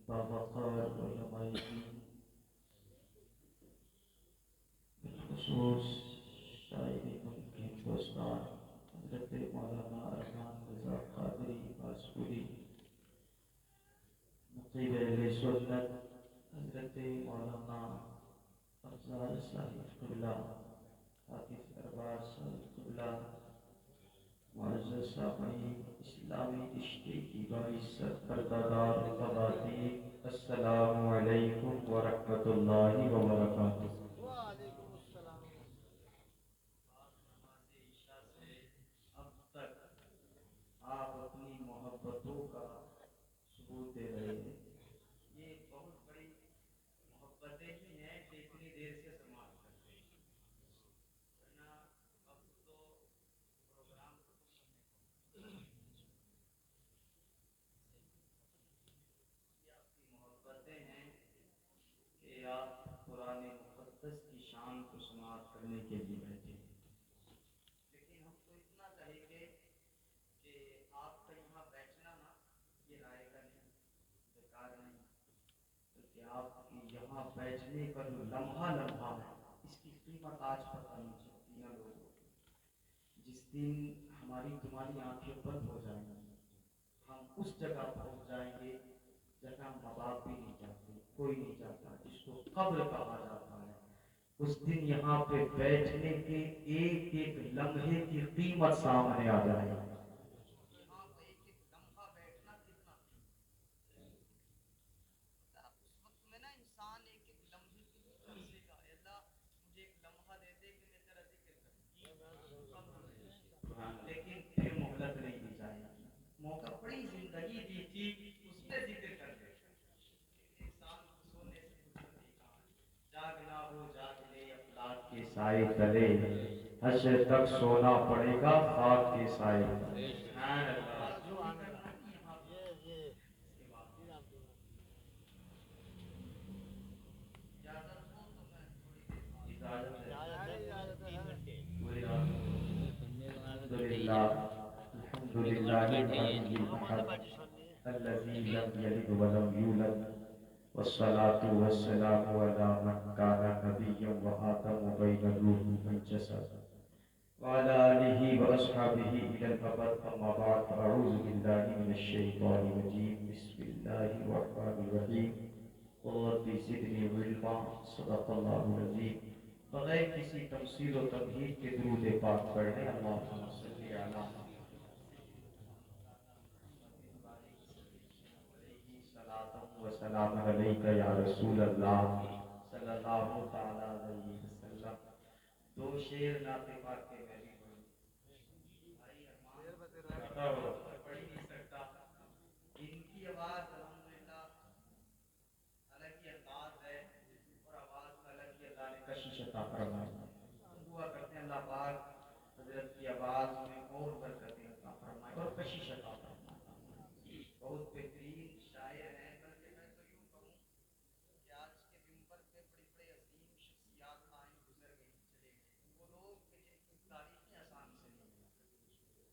बावक़ार उलमाए दीन, बिलख़ुसूस शाइर मुल्क हिंदुस्तान हज़रत मौलाना अरमान रज़ा क़ादरी बासपुरी, नक़ीब अहले सुन्नत हज़रत मौलाना अफ़ज़ल साहिब क़िबला, हाफ़िज़ अरबाज़ साहिब क़िबला, मुअज़्ज़ज़ सामईन, इस्लामी रिश्ते की बाइज़्ज़त पर्दादार ख़वातीन, अस्सलामु अलैकुम व रहमतुल्लाहि व बरकातुहू। अब तक आप अपनी मोहब्बतों का सबूत दे रहे हैं। ये बहुत बड़ी मोहब्बतें ही हैं कि इतनी देर से समाप्त करते हैं, वरना अब तो प्रोग्राम ये आपकी मोहब्बतें हैं कि आप कुरान मुक़द्दस की शान को समाप्त करने के लिए बैठे हैं। लेकिन हम तो इतना कहेंगे कि आपका यहाँ बैठना ना ये राय का नहीं, बेकार नहीं, बल्कि आपकी यहाँ बैठने का जो लम्हा लम्हा है इसकी कीमत आज पता नहीं चलती ना लोगों को। जिस दिन हमारी तुम्हारी आंखें बंद हो जाएंगी, हम उस जगह पहुंच जाएंगे जहाँ माँ बाप भी नहीं जाते, कोई नहीं जाता, जिसको कब्र कहा जाता है। उस दिन यहाँ पे बैठने के एक एक लम्हे की कीमत सामने आ जाएगी। यहाँ पे एक एक लम्हा बैठना कितना, उस वक्त में ना इंसान एक एक लम्हे के लिए तरसेगा, अल्लाह मुझे एक लम्हा दे दे कि मैं तेरा जिक्र करूं। लेकिन फिर मोहलत नहीं दी जाएगी, मौका बड़ी जिंदगी दी थी उसमें जिक्र कर दे। इंसान को सोने से फुर्सत ही कहाँ है, जागना हो जाग ले अफलाक के साए तले, हश्र तक सोना पड़ेगा खाक के साए तले। सुभान अल्लाह। जो भी करना है यहाँ पे इसके बाद इजाजत हो तो मैं थोड़ी देर बाद इजाजत है, कोई रात अल्हम्दुलिल्लाह अल्हम्दुलिल्लाहि अल-वाहिदिल अहद अल्लज़ी लम यलिद व लम यूलद वस्सलातु वस्सलामु अला मन काना नबिय्यन व आतमु बैन रूहि वल जसद व अला आलिहि व अस्हाबिहि इलल अबद, अम्मा बाद, अऊज़ु बिल्लाहि मिनश शैतानिर रजीम, बिस्मिल्लाहिर रहमानिर रहीम, रब्बि ज़िदनी इल्मा, सदक़ल्लाहुल अज़ीम। बगैर किसी तमसील व तमहीद के दुरूद पाक पढ़ लें। अल्लाहुम्मा सल्लि अला वसलाम अलैका या रसूल अल्लाह सल्लल्लाहु तआला अलैहि वसल्लम। दो शेर नाते पाक के मैं भी पढ़ूं। भाई अरमान गाता हो पर पढ़ ही नहीं सकता। इनकी आवाज अल्हम्दुलिल्लाह अलग ही अंदाज है और आवाज में अलग ही अल्लाह ने कशिश अता फरमाई है। दुआ करते हैं अल्लाह पाक हजरत की आवाज में और बरकतें अता फरमाए और कशिश अता फरमाए। बहुत बेहतरीन शायर हैं, बल्कि मैं तो यूं कहूँ कि आज के मिंबर पे बड़ी बड़ी अजीम शख्सियात आए गुजर गई चले गए, वो लोग कि जिनकी तारीखें आसानी से नहीं मिला करती।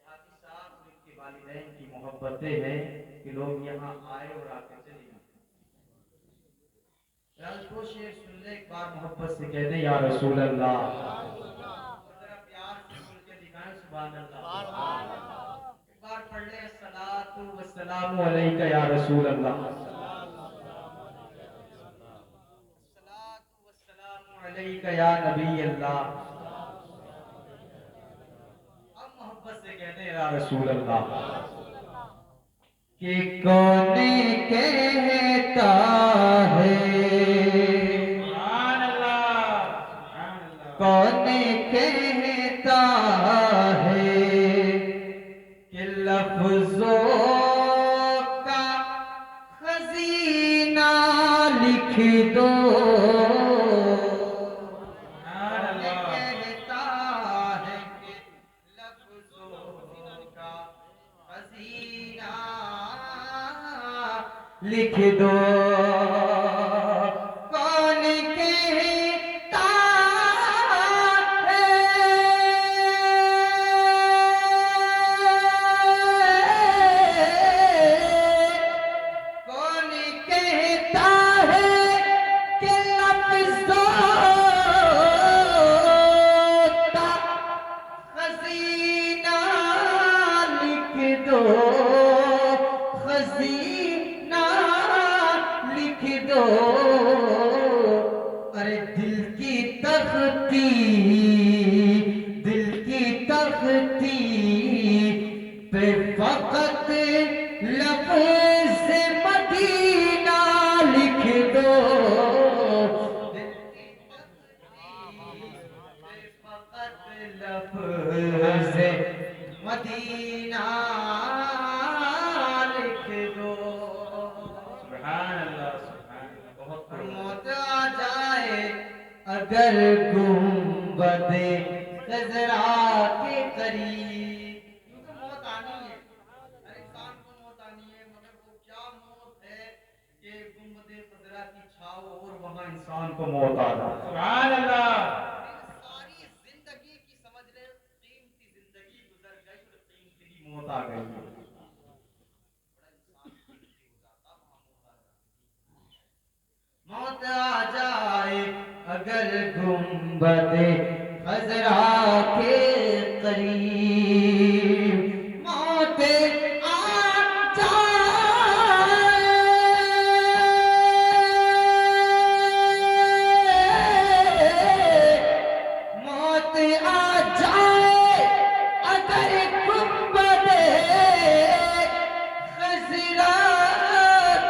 हाथी साहब और इनके वालिदैन की मोहब्बतें हैं कि लोग यहाँ आए और आके चले गए। दो शेर सुन ले, एक बार मोहब्बत से कह दे या रसूल अल्लाह, और जरा प्यार से बोल के दिखाएं सुभान अल्लाह। एक बार पढ़ ले अस्सलातु वस्सलामु अलैका या रसूल अल्लाह, अस्सलातु वस्सलामु अलैका या नबी अल्लाह। अब मोहब्बत से कह दे या रसूल अल्लाह, कि कौन कहता है कौन कहता है कि लफ्जों का खजीना लिख दो। कौन कहता है कि लफ्जों का खजीना लिख दो। कौन कहता है कौन دو، ارے دل کی تختی، دل کی تختی پہ فقط لفظ مدینہ لکھ دو، دل کی تختی پہ فقط لفظ مدینہ لکھ دو. سبحان اللہ سبحان اللہ. بہت موت آ جائے اگر گنبد خضرا کے قریب، کیونکہ موت آنی ہے، ہر انسان کو موت آنی ہے، مگر وہ کیا موت ہے کہ گنبد خضرا کی چھاؤ اور وہاں انسان کو موت آ جائے. سبحان اللہ. ساری زندگی کی سمجھ لے قیمتی زندگی گزر گئی اور قیمتی موت آ گئی. موت آ جائے اگر گنبد خضرا کے قریب، موت آ جائے، موت آ جائے اگر گنبد خضرا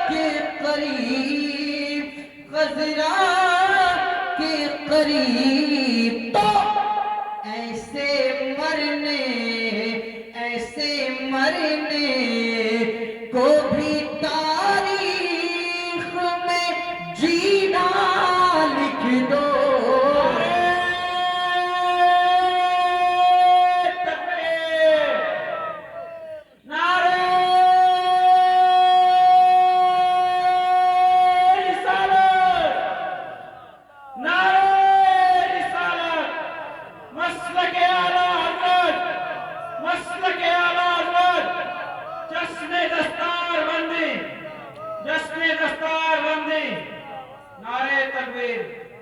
کے قریب، خضرا کے قریب، تو ایسے مرنے، ایسے مرنے کو بھی تاریخ میں جینا لکھ دو.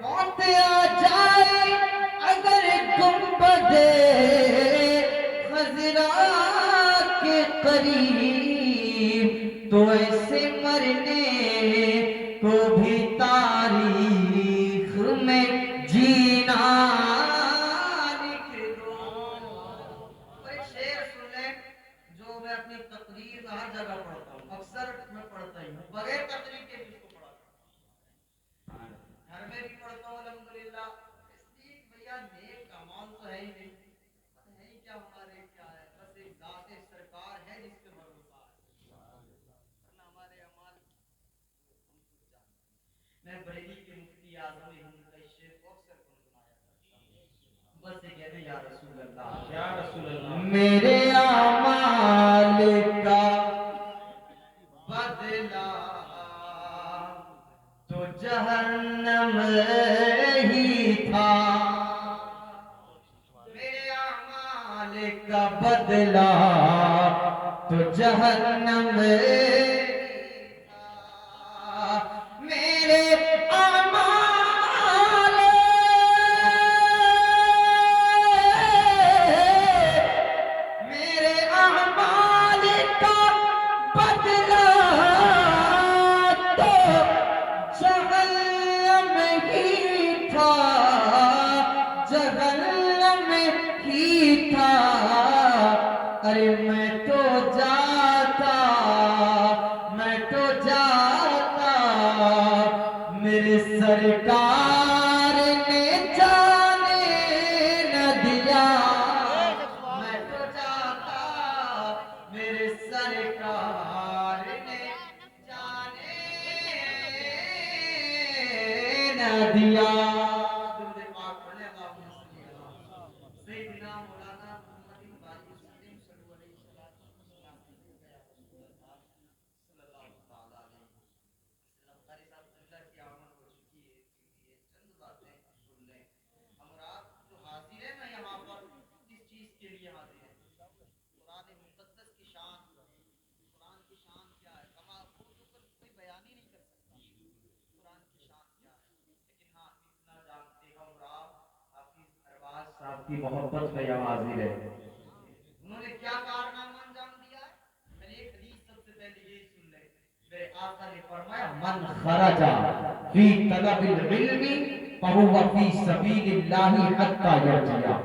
موت آ جائے اگر گنبد خضرا کے قریب، تو ایسے مرنے کو بھی تاریخ میں جینا لکھ دو. ایک شعر سن لیں جو میں اپنی تقریر میں ہر جگہ پڑھتا ہوں، اکثر میں پڑھتا ہی ہوں، بغیر تقریر کے بھی اس کو پڑھا گھر میں بھی پڑھتا ہوں الحمدللہ. اس لیے بھیا نیک اعمال تو ہے ہی نہیں، پتہ نہیں کیا ہمارے کیا ہے، بس ایک ذات سرکار ہے جس پہ بھروسہ ہے، ورنہ ہمارے اعمال ہم خود جانتے ہیں. میں بریلی کے مفتی اعظم ہند کا شعر کو اکثر گنگنایا کرتا ہوں، بس یہ کہتے یا رسول اللہ، یا رسول اللہ، میرے اعمال کا بدلہ تو جہنم ہی تھا، میرے اعمال کا بدلہ تو جہنم ہی تھا، میرے اعمال، میرے اعمال کا بدلہ تو جہنم ہی تھا، جہنم ہی تھا. ارے میں تو جاتا، میں تو جاتا، میرے سرکار نے جانے نہ دیا، میں تو جاتا، میرے سرکار نے جانے نہ دیا. درود پاک پڑھیں، اللہم صلی علی سیدنا مولانا محمد باقی وسلم، صلو علیہ الصلوۃ والسلام. صلی اللہ تعالی علیہ وسلم. قاری صاحب اللہ کی آمد ہو چکی ہے، یہ چند باتیں سن لیں. ہم آپ جو حاضر ہیں نا یہاں پر کس چیز کے لیے حاضر ہیں؟ قرآن مقدس کی شان، قرآن کی شان کیا ہے، کما وہ تو کوئی بیان ہی نہیں کر سکتا قرآن کی شان کیا ہے. لیکن ہاں اتنا جانتے ہیں اور آپ حافظ ارباز صاحب کی محبت میں یہاں حاضر ہے. انہوں نے کیا کارنامہ انجام دیا ہے؟ پہلے ایک حدیث سب سے پہلے یہی سن لیں، میرے آقا نے فرمایا من خرج فی طلب العلم فهو فی سبیل اللہ حتی یرجع.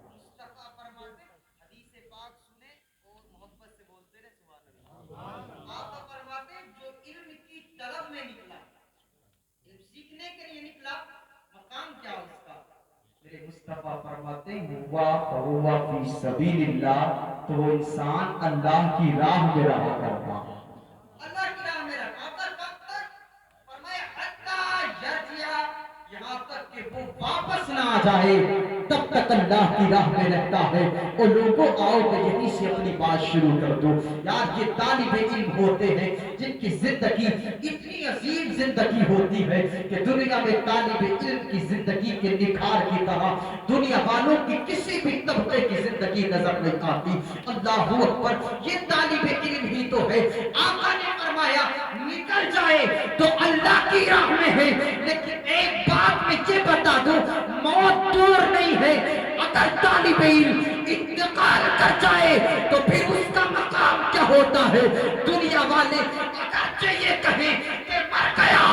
مصطفیٰ فرماتے حدیث پاک سنے اور محبت سے بولتے رہے سبحان اللہ. آقا فرماتے جو علم کی طلب میں نکلا، علم سیکھنے کے لیے نکلا، مقام کیا اس کا؟ میرے مصطفیٰ فرماتے ہوا فہوا فی سبیل اللہ، تو وہ انسان اللہ کی راہ میں رہا کرتا، اللہ کی راہ میں رہا کر کب تک؟ فرمایا حتی یرجع، یہاں تک کہ وہ واپس نہ آ جائے تب تک اللہ کی راہ میں رہتا ہے. اور لوگوں آؤ تو یہیں سے اپنی بات شروع کر دو. یار یہ طالب علم ہوتے ہیں جن کی زندگی اتنی عظیم زندگی ہوتی ہے کہ دنیا میں طالب علم کی زندگی کے نکھار کی طرح دنیا والوں کی کسی بھی طبقے کی زندگی نظر نہیں آتی. اللہ اکبر، یہ طالب علم ہی تو ہے. آقا نے فرمایا نکل جائے تو اللہ کی راہ میں ہے. لیکن ایک بات میں یہ بتا دوں، موت دور نہیں ہے. اگر طالب علم انتقال کر جائے تو پھر اس کا مقام کیا ہوتا ہے؟ دنیا والے اگرچہ یہ کہیں کہ مر گیا،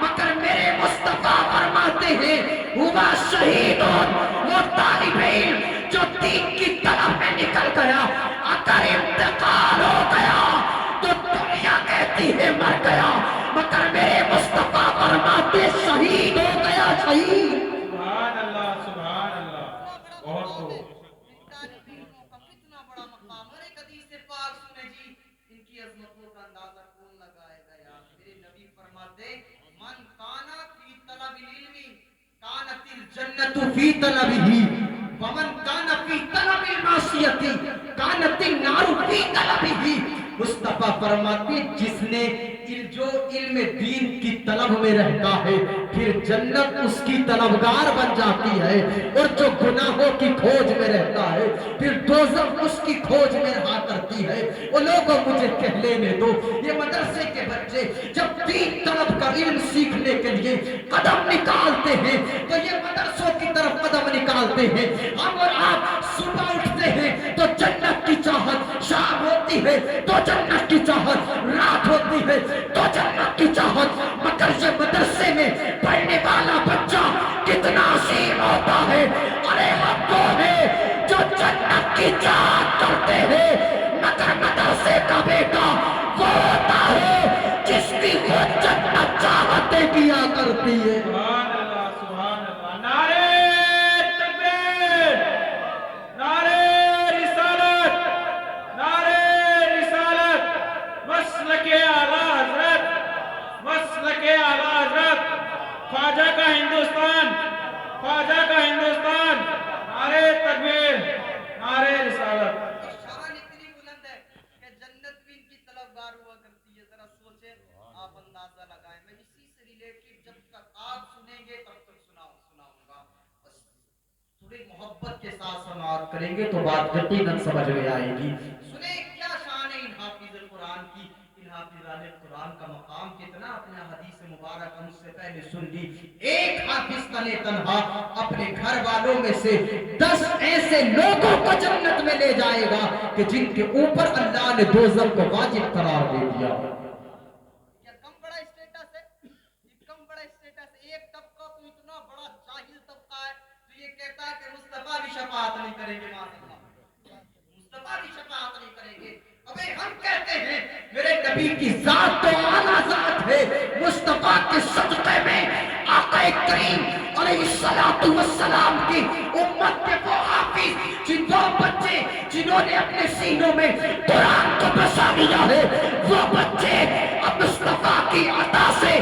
مگر میرے مصطفیٰ فرماتے ہیں ہوا شہید. وہ طالب علم جو دین کی طرف میں نکل گیا، اگر انتقال ہو گیا تو دنیا کہتی ہے مر گیا، مگر میرے مصطفیٰ فرماتے شہید ہو گیا. شہید سبحان اللہ سبحان اللہ. بہت خوب. طالبینوں کا کتنا بڑا مقام. اور ایک حدیث پاک سنے جی، ان کی عظمتوں کا اندازہ کون لگائے گا؟ میرے نبی فرماتے من کانا فی طلب العلم کانت الجنت فی طلبہ ومن کانا فی طلب المعصیت کانت النار فی طلبہ. مصطفیٰ فرماتے جس نے جو علم دین کی طلب میں رہتا ہے پھر جنت اس کی طلبگار بن جاتی ہے، اور جو گناہوں کی کھوج میں رہتا ہے پھر دوزخ اس کی کھوج میں رہا کرتی ہے. وہ لوگوں مجھے کہہ لینے دو، یہ مدرسے کے بچے جب دین طلب کا علم سیکھنے کے لیے قدم نکالتے ہیں تو یہ مدرسوں کی طرف قدم نکالتے ہیں. ہم اور آپ صبح اٹھتے ہیں تو جنت کی چاہت، شام ہوتی ہے تو جنت کی چاہت، رات ہوتی ہے تو جنت کی چاہت. مگر یہ مدرسے میں پڑھنے والا بچہ کتنا عظیم ہوتا ہے. ارے ہم وہ ہیں جو جنت کی چاہت کرتے ہیں، مگر مدرسے کا بیٹا وہ ہوتا ہے جس کی خود جنت چاہتے کیا کرتی ہے. سبحان اللہ سبحان اللہ. نعرے تکبیر، نعرے رسالت، نعرے رسالت. مسلک اعلیٰ حضرت، مسلک اعلیٰ حضرت، خواجہ کا ہندوستان، خواجہ کا ہندوستان. نعرے تکبیر، نعرے رسالت. شان اتنی بلند ہے کہ جنت بھی ان کی طلبگار ہوا کرتی ہے. ذرا سوچیں، آپ اندازہ لگائیں. میں اسی سے ریلیٹڈ جب تک آپ سنیں گے تب تک سناؤں گا. بس تھوڑی محبت کے ساتھ سماعت کریں گے تو بات یقیناً سمجھ میں آئے گی. سنیں کیا شان ہے ان حافظ القرآن کی، ان حافظان القرآن کا مقام کتنا. اپنا حدیث مبارک مجھ سے پہلے سن لی. ایک حافظ تنے تنہا اپنے گھر والوں میں سے 10 ایسے لوگوں کو جنت میں لے جائے گا کہ جن کے اوپر اللہ نے دوزخ کو واجب قرار دے دیا. کیا کم بڑا اسٹیٹس ہے؟ یہ کم بڑا اسٹیٹس ہے. ایک طبقہ تو اتنا بڑا جاہل طبقہ ہے جو یہ کہتا ہے کہ مصطفیٰ بھی شفاعت نہیں کریں گے. مصطفیٰ بھی شفاعت نہیں کریں گے. ابے ہم کہتے ہیں میرے نبی کی ذات تو اعلیٰ ذات ہے. مصطفیٰ کے صدقے میں آقا کریم علیہ السلام کی امت کے وہ حافظ جن وہ بچے جنہوں نے اپنے سینوں میں قرآن کو بسا لیا ہے، وہ بچے اب مصطفیٰ کی عطا سے،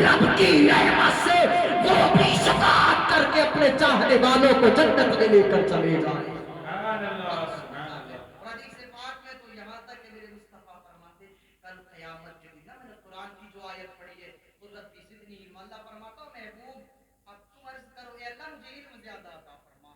رب کی رحمت سے وہ بھی شفاعت کر کے اپنے چاہنے والوں کو جنت میں لے کر چلے جائیں. سبحان اللہ سبحان اللہ. اور حدیث پاک میں تو یہاں تک کہ میرے مصطفیٰ فرماتے کل قیامت کے دن میں نے قرآن کی جو آیت پڑھی ہے قرۃ فی صدری علم، اللہ فرماتا محبوب اب تم عرض کرو اے اللہ مجھے علم زیادہ عطا فرما.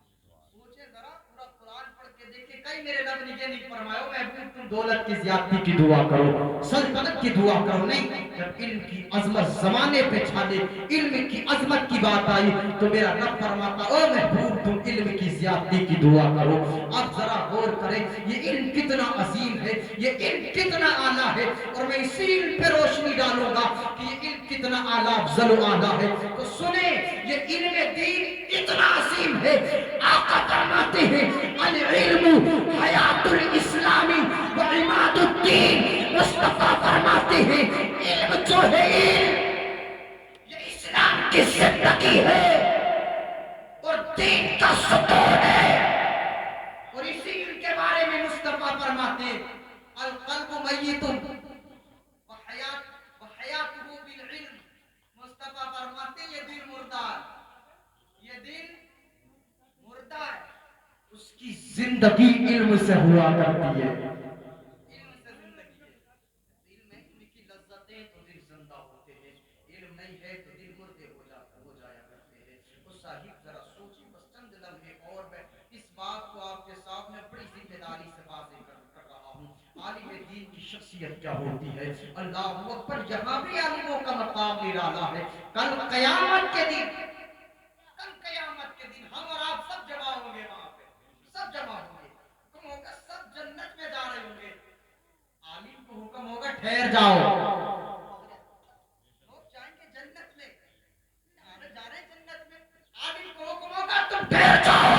سوچے ذرا پورا قرآن پڑھ کے دیکھیں کہیں میرے رب نے یہ نہیں فرمایا محبوب تم دولت کی زیادتی کی دعا کرو، سلطنت کی دعا کرو. نہیں، جب علم کی عظمت زمانے پہ چھا لے، علم کی عظمت کی بات آئی تو میرا رب فرماتا او محبوب تم علم کی زیادتی کی دعا کرو۔ اب ذرا غور کریں یہ علم کتنا عظیم ہے، یہ علم کتنا اعلیٰ ہے، اور میں اسی علم پہ روشنی ڈالوں گا کہ یہ علم کتنا اعلیٰ افضل و اعلیٰ ہے۔ تو سنیں یہ علم دین اتنا عظیم ہے، آقا فرماتے ہیں العلم حیات الاسلامی و عماد الدین۔ مصطفیٰ فرماتے ہیں علم جو ہے علم یہ اسلام کی زندگی ہے اور دین کا ستون ہے۔ اور اسی علم کے بارے میں مصطفیٰ فرماتے ہیں القلب میت وحیاتہ بالعلم۔ مصطفیٰ فرماتے ہیں یہ دل مردہ ہے، یہ دل مردہ ہے، اس کی زندگی علم سے ہوا کرتی ہے، علم سے زندگی ہے۔ علم ہے علم کی لذتیں تو دل زندہ ہوتے ہیں، علم نہیں ہے تو دل مردے ہو جایا کرتے ہیں۔ تو صاحب ذرا سوچیں بس چند لمحے اور میں اس بات کو آپ کے سامنے بڑی ذمہ داری سے واضح کر رہا ہوں۔ عالم دین کی شخصیت کیا ہوتی ہے؟ اللہ اکبر، یہاں بھی عالموں کا مقام نرالا ہے۔ کل قیامت کے دن ہم اور آپ سب جمع ہوں گے، وہاں پہ سب جمع ہوں گے، حکم ہوگا سب جنت میں جا رہے ہوں گے، عالم کو حکم ہوگا ٹھہر جاؤ، لوگ جائیں گے جنت میں، جا رہے ہیں جنت میں، عالم کو حکم ہوگا تم ٹھہر جاؤ۔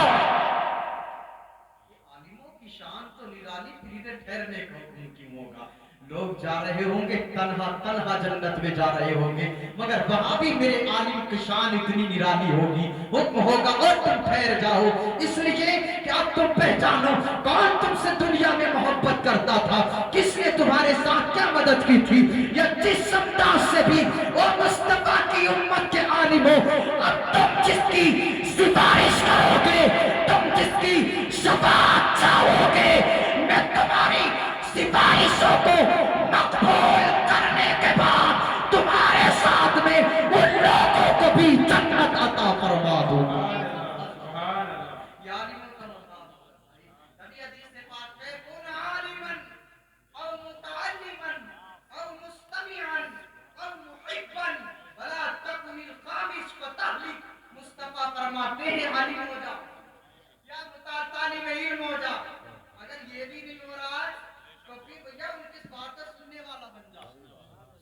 یہ عالموں کی شان تو نرالی، پھر ٹھہرنے کا حکم کیوں ہوگا؟ لوگ جا رہے ہوں گے تنہا جنت میں جا رہے ہوں گے، مگر وہاں بھی میرے عالم کی شان اتنی نرالی ہوگی، حکم ہوگا اور تم ٹھہر جاؤ، اس لیے کہ اب تم پہچانو کون تم سے دنیا میں محبت کرتا تھا، کس نے تمہارے ساتھ کیا مدد کی تھی، یا جس انداز سے بھی اور مصطفیٰ کی امت کے عالموں اب تم جس کی سفارش کرو گے، تم جس کی شفاعت چاہو گے، میں تمہاری سفارشوں کو مقبول کرنے کے بعد تمہارے ساتھ میں ان لوگوں کو بھی جنت عطا فرما دوں گا۔ مصطفیٰ فرماتے ہیں عالم ہو جا یا طالب علم ہو جا، اگر یہ بھی نہیں ہو رہا ہے تو پھر بھیا ان کی باتیں سننے والا بن جا،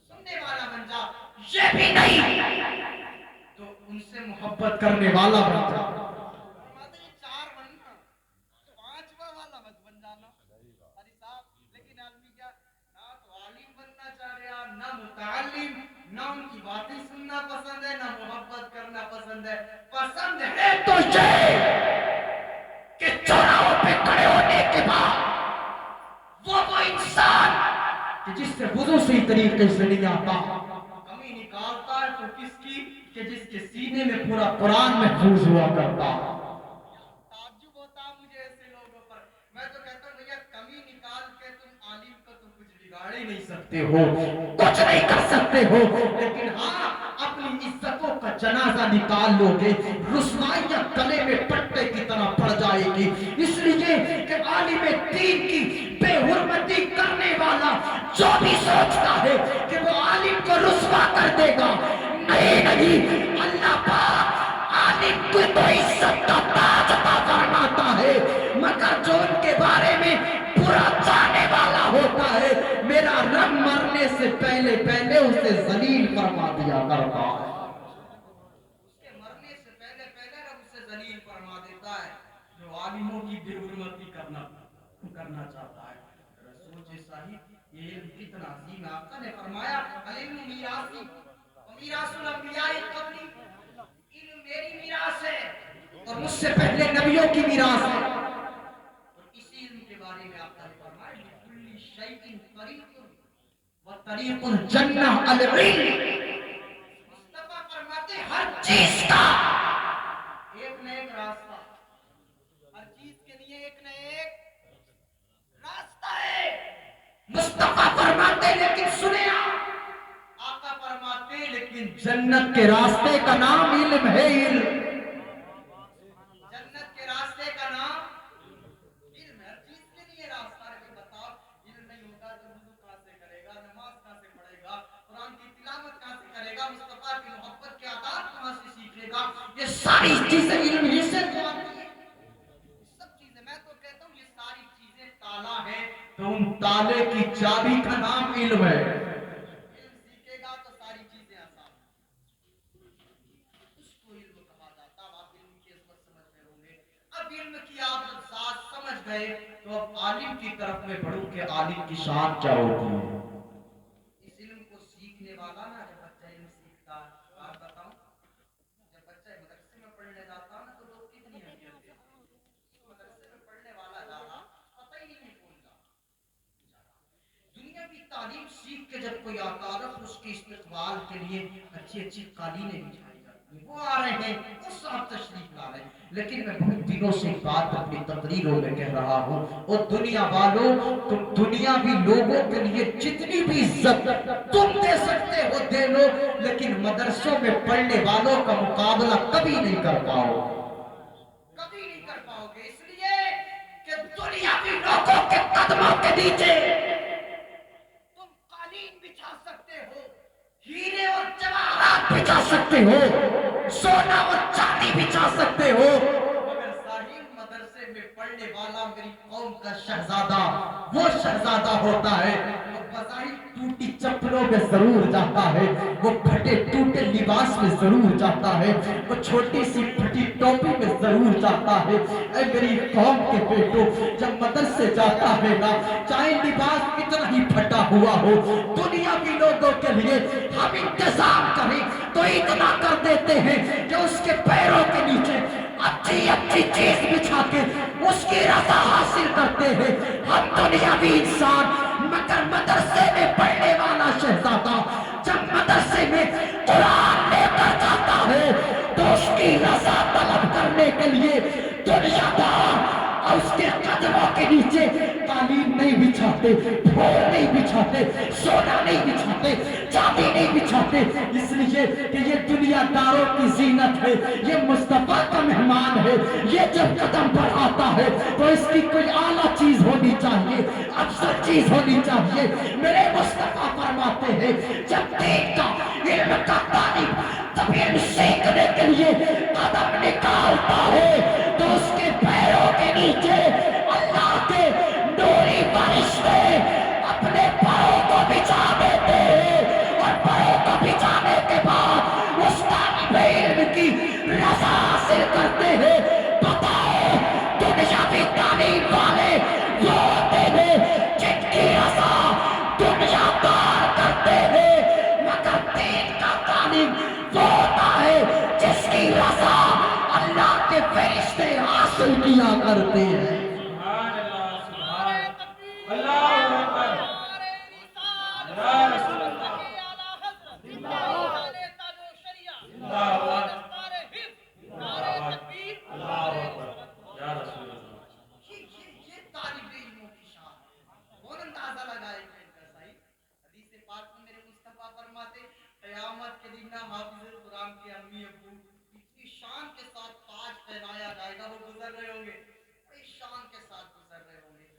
سننے والا بن جا، یہ بھی نہیں تو ان سے محبت کرنے والا بن جا۔ فرماتے ہیں چار بننا، پانچواں والا مت بن جانا۔ قاری صاحب لیکن آدمی کیا نہ تو عالم بننا چاہ رہا، نہ متعلم، نہ ان کی باتیں سننا پسند ہے، نہ محبت کرنا پسند ہے۔ پسند ہے تو یہ کہ چوراہوں پہ کھڑے ہونے کے بعد وہ انسان کہ جس سے وضو صحیح طریقے سے نہیں آتا کمی نکالتا ہے تو کس کی کہ جس کے سینے میں پورا قرآن محفوظ ہوا کرتا۔ تعجب ہوتا مجھے ایسے لوگوں پر، میں تو کہتا ہوں بھیا کمی نکال کے تم عالم کو تو کچھ بگاڑ ہی نہیں سکتے ہو، کچھ نہیں کر سکتے ہو، لیکن ہاں اپنی عزتوں کا جنازہ نکال لو گے، رسوائیاں گلے میں پٹے کی طرح پڑ جائے گی، اس لیے کہ عالم دین کی بے حرمتی کرنے والا جو بھی سوچتا ہے کہ وہ عالم کو رسوا کر دے گا، نہیں اللہ پاک عالم کو تو عزت کا تاج عطا فرماتا ہے، مگر جو ان کے بارے میں برا چاہنے والا ہوتا ہے میرا رب مرنے سے پہلے اسے ذلیل فرما دیا کرتا ہے، اس کے مرنے سے پہلے رب اسے ذلیل فرما دیتا ہے جو عالموں کی بے حرمتی کرنا چاہتا ہے۔ سوچے صاحب یہ علم کتنا عظیم ہے، آقا نے فرمایا العلم میراثی ومیراث الانبیاء قبلی، علم میری میراث ہے اور مجھ سے پہلے نبیوں کی میراث ہے، اور اسی علم کے بارے میں آقا نے فرمایا لکل شیء طریق وطریق الجنہ العلم۔ مصطفیٰ فرماتے ہر چیز کا ایک نہ ایک راستہ، ہر چیز کے لیے ایک نہ ایک راستہ ہے۔ مصطفیٰ فرماتے لیکن سنے آقا فرماتے لیکن جنت کے راستے کا نام علم ہے، علم جنت کے راستے کا نام علم ہے، ہر چیز کے لیے راستہ ہے۔ بتاؤ علم نہیں ہوگا تو وضو کہاں سے کرے گا، نماز کہاں سے پڑھے گا، قرآن کی सारी चीजें इल्म ही से तो आती है। सब चीजें, मैं तो कहता हूँ ये सारी चीजें ताला है, तो उन ताले की चाबी का नाम इल्म है। इल्म सीखेगा तो सारी चीजें आसान, उसको इल्म कहा जाता। अब आप इल्म की अजमत समझ गए होंगे। अब इल्म की आप जब साथ समझ गए तो अब आलिम की तरफ में बढ़ो कि आलिम की शान क्या होती है। इस इल्म को सीखने वाला ना, जब बच्चा इल्म सीखता, आप बताओ, जब बच्चा मदरसे में पढ़ने जाता ना तो लोग कितनी अहमियत देते हैं। मदरसे में पढ़ने वाला जा रहा, पता ही नहीं कौन जा रहा। दुनिया की तालीम सीख के जब कोई आता है तो उसके इस्तेमाल के लिए अच्छी अच्छी कालीनें बिछाई जाती हैं। वो आ रहे हैं, वो साथ तशरीफ ला रहे हैं। लेकिन मैं बहुत दिनों से एक बात अपनी तकरीरों में कह रहा हूँ, और दुनिया वालों, तुम दुनियावी लोगों के लिए जितनी भी इज्जत तुम दे सकते हो दे लो, लेकिन मदरसों में पढ़ने वालों का मुकाबला कभी नहीं कर पाओगे, कभी नहीं कर पाओगे। इसलिए कि दुनियावी लोगों के कदमों के नीचे तुम कालीन बिछा सकते हो, हीरे और जवाहरात बिछा सकते हो, सोना और चांदी बिछा सकते हो, मगर साहिब मदरसे में पढ़ने वाला मेरी कौम का शहजादा वो शहजादा होता है। वो बज़ाहिर टूटी चप्पलों में जरूर जाता है, वो फटे टूटे लिबास में जरूर जाता है, वो छोटी सी फटी टोपी में जरूर जाता है। ऐ मेरी कौम के बेटो, जब मदरसे जाता है ना, चाहे लिबास कितना ही फटा हुआ हो, दुनियावी लोगों के लिए हम इंतजाम करें तो इतना कर देते हैं कि उसके पैरों के नीचे अच्छी अच्छी चीज बिछा के उसकी रजा हासिल करते हैं। हम दुनियावी इंसान, मगर मदरसे में पढ़ने वाला शहजादा जब मदरसे में कुरान लेकर जाता है तो उसकी रजा तलब करने के लिए दुनियादार और उसके कदमों के नीचे कालीन नहीं बिछाते, फूल नहीं बिछाते, सोना नहीं बिछाते, चांदी नहीं बिछाते, इसलिए कि ये दुनियादारों की जीनत है, ये मुस्तफा का मेहमान है। ये जब कदम बढ़ाता है तो इसकी कोई आला चीज होनी चाहिए, अफसर चीज होनी चाहिए। मेरे मुस्तफा फरमाते हैं, जब दीन का इल्म का तालिब तब इल्म सीखने के लिए कदम निकालता है तो उसके पैरों के नीचे अल्लाह के नूरी फरिश्ते अपने पाँव को बिछा देते हैं, और पाँव को बिछाने के बाद उस तालिब इल्म की रज़ा हासिल करते हैं। बताओ, दुनियावी तालीम वाले वो होते हैं जिनकी रज़ा दुनियादार करते हैं, मगर दीन का तालीम वो होता है जिसकी रज़ा अल्लाह के फरिश्ते हासिल किया करते हैं। सुभान अल्लाह, सुभान अल्लाह अकबर, या रसूल अल्लाह, जिंदाबाद, अल्लाह अकबर, या रसूल अल्लाह। ये तालिब इल्मों की शान है। कौन अंदाजा लगाएगा इनका सही? हदीस पाक में मेरे मुस्तफा फरमाते, क़यामत के दिन ना हाफिज़ कुरान के अम्मी अब्बू इतनी शान के साथ ताज पहनाया जाएगा, वो गुजर रहे होंगे, बड़ी शान के साथ गुजर रहे होंगे,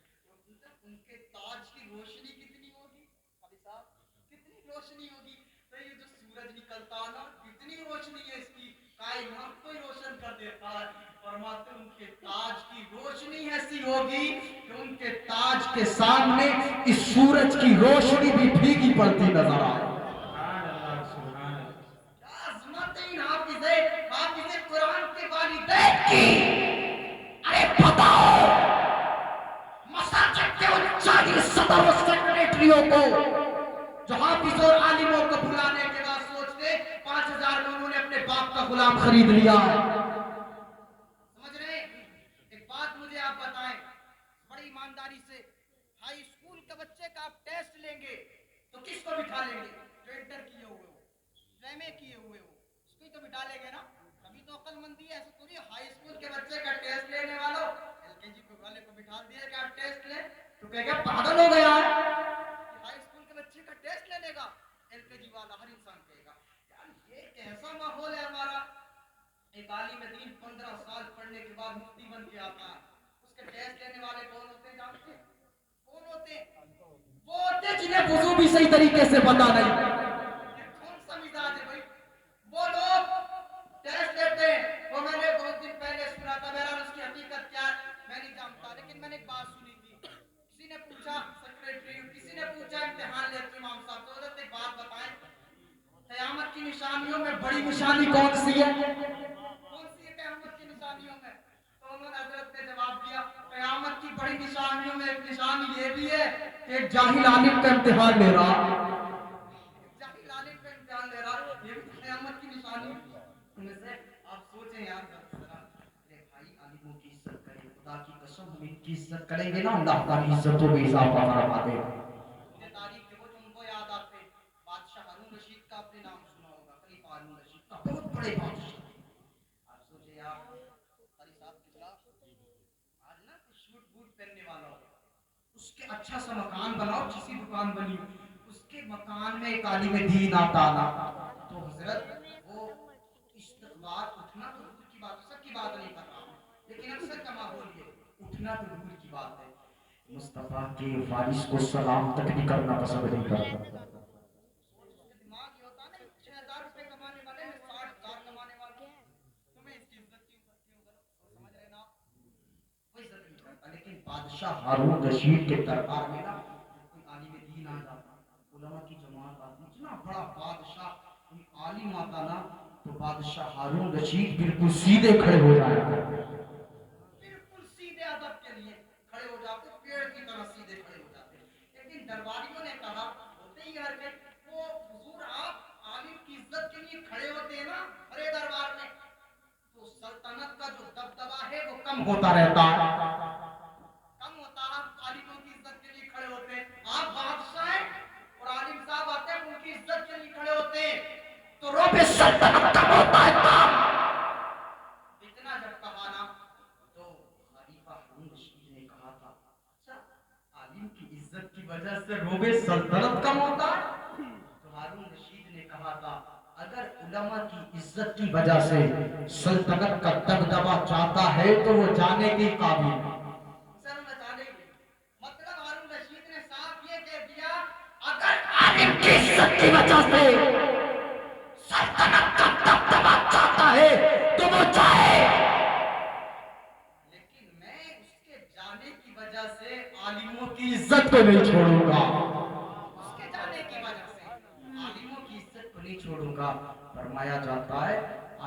उनके ताज की रोशनी कितनी होगी, हाफिज़ साहब, कितनी रोशनी होगी। तो ये जो सूरज निकलता ना, कितनी रोशनी है इसकी, कायनात को ही रोशन कर देता है। फरमाते उनके ताज की रोशनी ऐसी होगी कि उनके ताज के सामने इस सूरज की रोशनी भी फीकी पड़ती नजर आए। सुभान अल्लाह, सुभान अल्लाह। अज़मत इन हाफिज़े कुरान के वालिदैन की। अरे बताओ, मसाजिद के उन 40 सदर और सेक्रेटरियों को जो हाफिज और आलिमों को बुलाने के बाद सोचते 5000 में उन्होंने अपने बाप का गुलाम खरीद लिया है। समझ रहे हैं? एक बात मुझे आप बताएं बड़ी ईमानदारी से, हाई स्कूल के बच्चे का आप टेस्ट लेंगे तो किसको बिठा लेंगे? जो इंटर किए हुए हो, एमए किए हुए हो, उसको ही तो बिठा लेंगे ना। अभी तो अक्लमंदी है, ऐसा थोड़ी हाई स्कूल के बच्चे का टेस्ट लेने वालों एलकेजी वाले को बिठा दिया कि आप टेस्ट ले, तो कहेगा पागल हो गया है। हाई स्कूल के बच्चे का टेस्ट लेने का एलकेजी वाला हर इंसान कहेगा यार ये कैसा माहौल है हमारा। एक आलिम दीन 15 साल पढ़ने के बाद मुफ्ती बन के आता है, उसके टेस्ट लेने वाले कौन होते हैं जानते हैं? कौन होते हैं? वो होते जिन्हें वुजू भी सही तरीके से पता नहीं। कौन सा मिजाज है भाई? वो लोग टेस्ट लेते हैं, वो की निशानियों में बड़ी निशानी कौन सी है? कौन सी है क़यामत की निशानियों में? तो उन्होंने हजरत ने जवाब दिया, क़यामत की बड़ी निशानियों में एक निशानी ये भी है कि एक जाहिल आलिम का इम्तिहान ले रहा, जाहिल आलिम का इम्तिहान ले रहा, ये भी क़यामत की निशानी में से। आप सोचें यार जरा, अरे भाई आलिमों की इज्जत करें, खुदा की कसम हम इनकी इज्जत करेंगे ना, अल्लाह ताला इज्जतों में इजाफा फरमा देगा। मुझे तारीख के वो जो उनको याद आते, बादशाह हारून रशीद का आपने नाम सुना होगा, खलीफा हारून रशीद का, बहुत बड़े बादशाह। आप सोचे यार कारी साहब किबला आज ना कुछ सूट बूट पहनने वाला हो, उसके अच्छा सा मकान बनाओ, किसी दुकान बनी उसके मकान में एक आलिम दीन आता ना, तो हजरत वो इस्तकबाल उठना तो दूर की बात, सबकी बात नहीं कर रहा हूं, लेकिन अक्सर का माहौल ये उठना तो दूर की बात है, मुस्तफा के वारिस को सलाम तक भी करना पसंद नहीं करता। दिमाग ये होता है ना, 6,000 रुपए कमाने वाले में 60,000 कमाने वाला, तुम्हें इसकी इज्जत क्यों करो, समझ रहे ना? कोई इज्जत नहीं करता। लेकिन बादशाह हारून रशीद के दरबार में ना कोई आलिम दीन आ जाता, उलमा की जमात आती, इतना बड़ा बादशाह कोई आलिम आता ना, तो बादशाह हारून रशीद बिल्कुल सीधे खड़े हो जाते, बिल्कुल सीधे अदब के लिए खड़े हो जाते, पेड़ की तरह सीधे खड़े हो जाते। एक दिन दरबारियों ने कहा, होते ही घर में, वो हुजूर आप आलिम की इज्जत के लिए खड़े होते हैं ना बड़े दरबार में, तो सल्तनत का जो दबदबा है वो कम होता रहता है, कम होता है, आलिमों की इज्जत के लिए खड़े होते हैं। आप बादशाह हैं और आलिम साहब आते हैं उनकी इज्जत के लिए खड़े होते हैं, तो रोबे सल्तनत कम होता है कम। इतना जब कहा ना, तो खलीफा हारून रशीद ने कहा था, अच्छा आलिम की इज्जत की वजह से रोबे सल्तनत कम होता है? तो हारून रशीद ने कहा था, अगर उलमा की इज्जत की वजह से सल्तनत का दबदबा चाहता है तो वो जाने के काबिल है। सर मैं जाने मतलब हारून रशीद ने साफ ये कह दिया, अगर आलिम की इज्जत की वजह से सल्तनत का दबदबा चाहता है तो वो जाए, लेकिन मैं उसके जाने की वजह से आलिमों की इज्जत को नहीं छोड़ूंगा, उसके जाने की वजह से आलिमों की इज्जत को नहीं छोड़ूंगा। फरमाया जाता है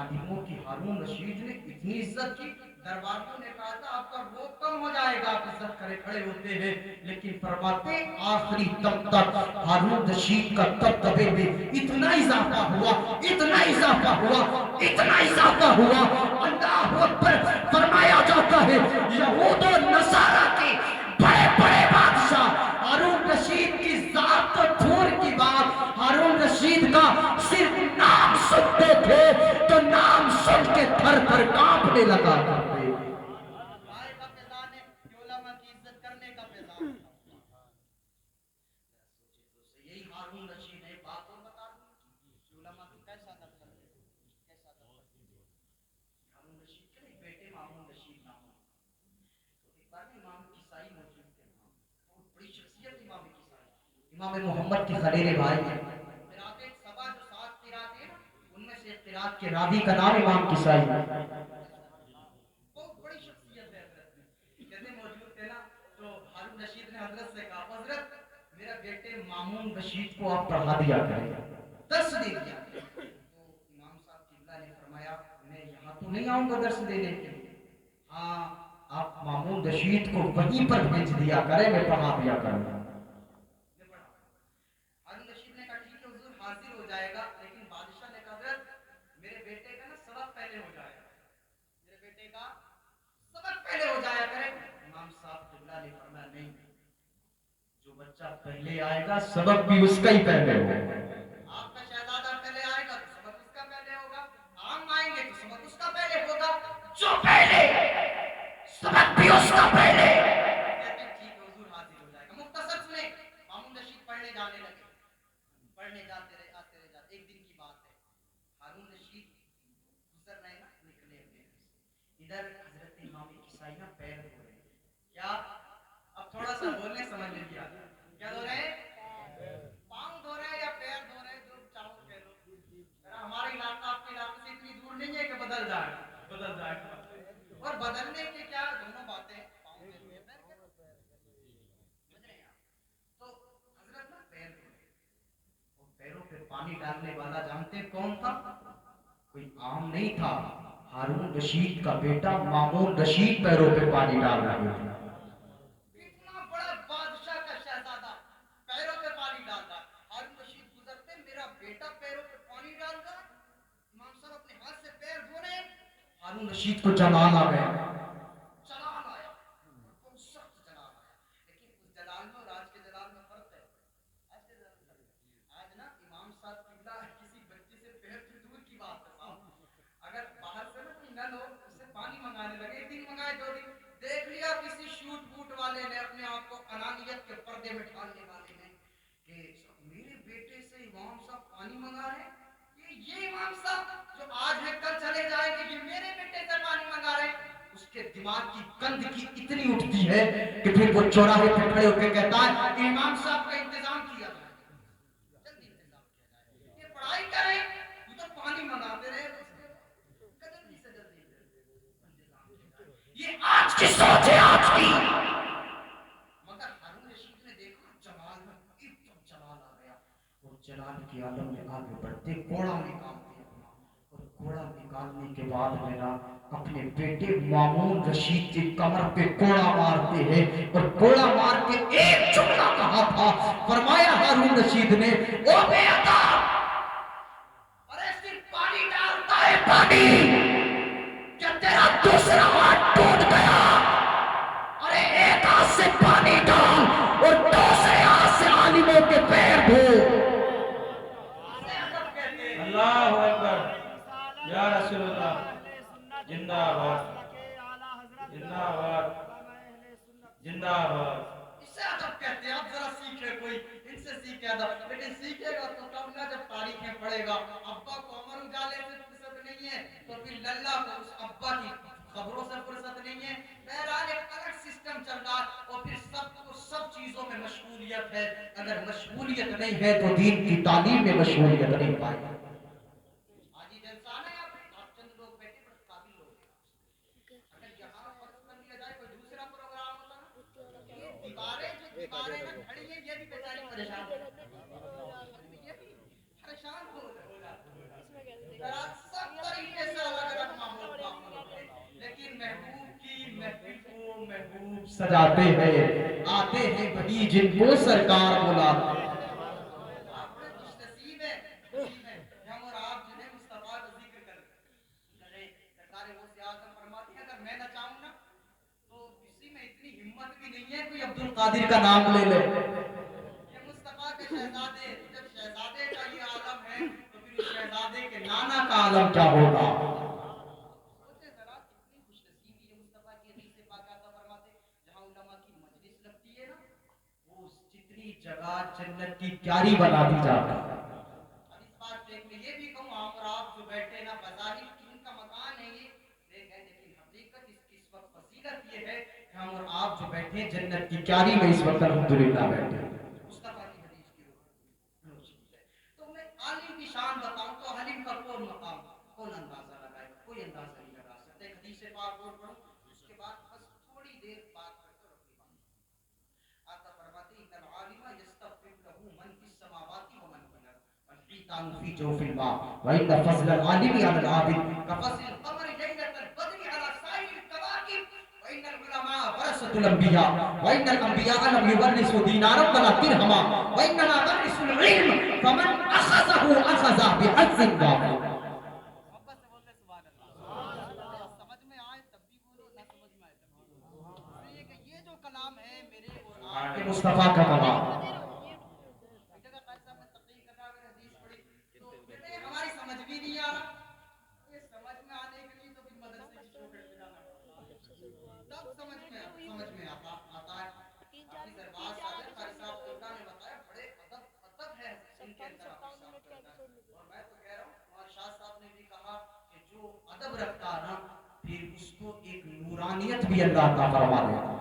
आलिमों की हारून रशीद ने इतनी इज्जत की, दरबारियों ने कहा था आपका रोब कम हो जाएगा, आप इज्जत करे खड़े होते हैं, लेकिन फरमाते आखिरी दम तक हारून रशीद का दबदबे में इतना इजाफा हुआ, इतना इजाफा हुआ, इतना इजाफा हुआ, अल्लाह अकबर। फरमाया जाता है यहूद और नसारा के बड़े बड़े बादशाह हारून रशीद की जात तो दूर की बात, हारून रशीद का सिर्फ नाम सुनते थे तो नाम सुन के थर थर कांपने लगा करते। भाई का पैजान है कि उलमा की इज्जत करने का पैजान है। यही हारून रशीद है, बात और बता दूं उलमा की कैसा अदब करते, कैसा अदब करते। हारून रशीद के एक बेटे मामून रशीद नाम, तो एक बार इमाम किसाई मौजूद थे, बहुत बड़ी शख्सियत इमाम किसाई, इमाम मोहम्मद के खलील भाई हैं। किरात एक सभा जो 7 किरात है ना, उनमें से एक किरात के रावी का नाम इमाम किसाई, बहुत बड़ी शख्सियत है हजरत। कहते मौजूद थे ना, तो हारून रशीद ने हजरत से कहा, हजरत मेरा बेटे मामून रशीद को आप पढ़ा दिया करें, दर्स दे दिया। तो इमाम साहब किबला ने फरमाया मैं यहाँ तो नहीं आऊंगा दर्स देने के लिए, हाँ आप मामून रशीद को वहीं पर भेज दिया करें, मैं पढ़ा दिया करूंगा। हारून रशीद ने कहा ठीक है हुजूर हाजिर हो जाएगा, लेकिन बादशाह ने कहा हजरत मेरे बेटे का ना सबक पहले हो जाएगा, मेरे बेटे का सबक पहले हो जाया करे। इमाम साहब किबला ने फरमाया नहीं, जो बच्चा पहले आएगा सबक भी उसका ही पहले होगा, आपका शहजादा पहले आएगा तो सबक उसका पहले होगा, हम आएंगे तो सबक उसका पहले होगा, जो पहले सबक भी उसका पहले। कहते हैं ठीक है हुजूर हाजिर हो जाएगा। मुख्तसर सुने, मामून रशीद पढ़ने जाने लगे, पढ़ने जाते रहे आते रहे जाते। एक दिन की बात है, हारून रशीद गुजर रहे ना, निकले अपने घर से, इधर हजरत इमाम किसाई ना पैर धो रहे हैं, क्या अब थोड़ा सा बोलने समझ में भी आ गया, क्या धो रहे हैं, पाँव धो रहे हैं या पैर धो रहे हैं, जो चाहो कह लो। हमारा इलाका आपके इलाके से इतनी दूर नहीं है कि बदल जाएगा, बदल जाएगा, और बदलने के क्या दोनों बातें, पाँव पैर धो रहे हैं, समझ रहे हैं आप? तो हजरत ना पैर धो रहे हैं, पैरों पे पानी डाल डालने वाला जानते कौन था? कोई आम नहीं था, हारून रशीद का बेटा मामून रशीद पैरों पे पानी डाल रहे थे। इतना बड़ा बादशाह का शहजादा पैरों पे पानी डाल रहा, हारून रशीद गुजरते, मेरा बेटा पैरों पे पानी डाल रहा, इमाम साहब अपने हाथ से पैर धो रहे, हारून रशीद को जलाल आ गया, जलाल आया, बहुत सख्त जलाल आया। लेकिन उस जलाल में और आज के जलाल में फर्क है। आज के जलाल में फर्क है। आज ना इमाम साहब किबला किसी बच्चे से पैर तो दूर की बात है साहब, अगर बाहर से ना कोई नल हो उससे पानी मंगाने लगे, एक दिन मंगाए, दो दिन, देख लिया किसी शूट बूट वाले ने अपने आप को अनानियत के पर्दे में ढालने वाले ने कि मेरे बेटे से इमाम साहब पानी मंगा रहे हैं, ये इमाम साहब जो आज है कल चले जाएंगे, ये मेरे बेटे से पानी मंगा रहे हैं। उसके दिमाग की गंध की इतनी उठती है कि फिर वो चौराहे पे खड़े होकर कहता है कि इमाम साहब का इंतजाम किया जाए, जल्दी इंतजाम किया जाए, ये पढ़ाई करें, ये तो पानी मंगाते रहे, जल्दी से जल्दी इंतजाम किया जाए। ये आज की सोच है, आज की। मगर हारून रशीद ने देखा जलाल में एकदम जलाल आ गया, और जलाल के आलम में आगे बढ़ते घोड़ा निकालते अपना, और घोड़ा निकालने के बाद में ना अपने बेटे मामून रशीद की कमर पे कोड़ा मारते हैं, और कोड़ा मार के एक जुमला कहा था, फरमाया हारून रशीद ने, ओ बेअता, अरे सिर्फ पानी डालता है पानी, क्या तेरा दूसरा हाथ टूट गया? अरे एक हाथ से पानी डाल और दूसरे हाथ से आलिमों के पैर धो। अल्लाहु अकबर, या रसूलल्लाह, जिंदाबाद जिंदाबाद जिंदाबाद। इससे अदब कहते हैं। आप जरा सीखे, कोई इनसे सीखे अदब, लेकिन सीखेगा तो तब ना जब तारीखें पढ़ेगा। अब्बा को अमर उजाले से फुर्सत नहीं है, तो फिर लल्ला को उस अब्बा की खबरों से फुर्सत नहीं है। बहरहाल एक अलग सिस्टम चल रहा, और फिर सबको सब चीजों में मशगूलियत है। अगर मशगूलियत नहीं है तो दीन की तालीम में मशगूलियत नहीं पाएगी। आज ही जलसा है, आप चंद लोग बैठे बड़े काबिल लोग हैं। अगर यहाँ फर्ज कर लिया जाए कोई दूसरा प्रोग्राम होता ना, ये दीवारें ना खड़ी हैं, ये भी बेचारी परेशान है, ये भी परेशान हो जाती, सब तरीके से अलग अलग माहौल है। लेकिन महबूब की महफिल को महबूब सजाते हैं, आते हैं वही जिनको सरकार बुलाते हैं। आप बड़े खुशनसीब हैं, नसीब हैं, हम और आप जिन्हें मुस्तफा का जिक्र करें। सरकार वो से आज़म फरमाती है, अगर मैं न चाहूं ना तो किसी में इतनी हिम्मत भी नहीं है कोई अब्दुल कादिर का नाम ले ले। ये मुस्तफा के शहजादे, जब शहजादे का ये आलम है तो फिर उस शहजादे के नाना का आलम क्या होगा? सोचे जरा कितनी खुशनसीबी है। मुस्तफा की हदीस से पाक आता फरमाते, जहां उलमा की मजलिस लगती है ना, वो जितनी जगह जन्नत की क्यारी बना दी जाती है। अब इस बात पे मैं ये भी कहूँ, आप और आप जो बैठे ना, बज़ाहिर इनका मकान है ये, लेकिन हकीकत इस वक्त फजीलत ये है कि हम और आप जो बैठे जन्नत की क्यारी में इस वक्त अल्हम्दुलिल्लाह बैठे। मुस्तफा की हदीस की रोशनी है। तो मैं आलिम की शान बताऊं तो आलिम का कौन मकाम, कौन अंदाजा लगाए, कोई अंदाजा नहीं लगा सकते। हदीस से पाक और पढ़ो, उसके बाद बस थोड़ी देर बात करते और अपनी बात आता फरमाते, इनल आलिमा यस्तग़फिर लहू मन फिस समावाति व मन फिल अर्द वल हीतानु फी जौफिल मा व इन्न फज़लल आलिमी अलल आबिद कफ़ज़िल क़मरि लैलतल बद्रि अला साइरिल कवाकिब व इन्नल उलमा वरसतुल अंबिया व इन्नल अंबिया लम युवरिसु दीनारम वला दिरहमा व इन्नमा वरिसुल इल्म फमन अख़ज़हु अख़ज़ बिहज़्ज़िन वाफ़िर। मोहब्बत से बोलते सुभान अल्लाह। समझ में आए तब भी बोलो, ना समझ में आए तब भी बोलो। इसलिए कि ये जो कलाम है मेरे और आपके मुस्तफा का कलाम। एक जगह क़ाज़ी साहब ने तक़रीर करना, अगर हदीस पढ़ी तो बेटे हमारी समझ भी नहीं आ रहा, ये समझ में आने के लिए तो फिर मदरसे की चौखट पे जाना पड़ता, तब समझ में आता है। अपनी दरबार साहब क़ाज़ी साहब तुल्ला ने बताया, बड़े अदब है इनके अंदर। और मैं तो कह रहा हूँ, हमारे शाह साहब ने भी कहा कि जो अदब रखता है ना, फिर उसको एक नूरानियत भी अल्लाह अता फरमा देता है।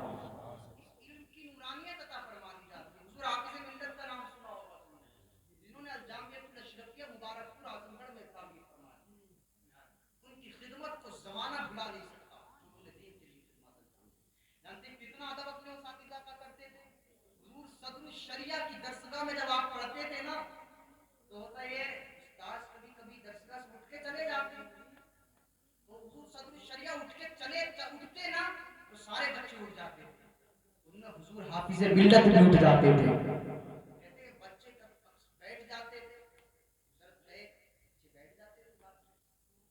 इल्म की नूरानियत अता फरमा दी जाती है। हुज़ूर हाफ़िज़ मिल्लत का नाम सुना होगा तुमने, जिन्होंने अल जामिअतुल अशरफिया मुबारकपुर आजमगढ़ में तामीर फरमाया। उनकी खिदमत को ज़माना भुला नहीं सकता, उन्होंने दीन के लिए खिदमत की। जानते कितना अदब अपने उस्तादिज़ा का करते थे। हुज़ूर सदरुश शरिया की दरसगाह में जब आप पढ़ते थे ना, तो होता ये हाफिज़ मिल्लत भी उठ जाते थे। कहते हैं बच्चे जब बैठ जाते थे, हजरत गए, बच्चे बैठ जाते थे,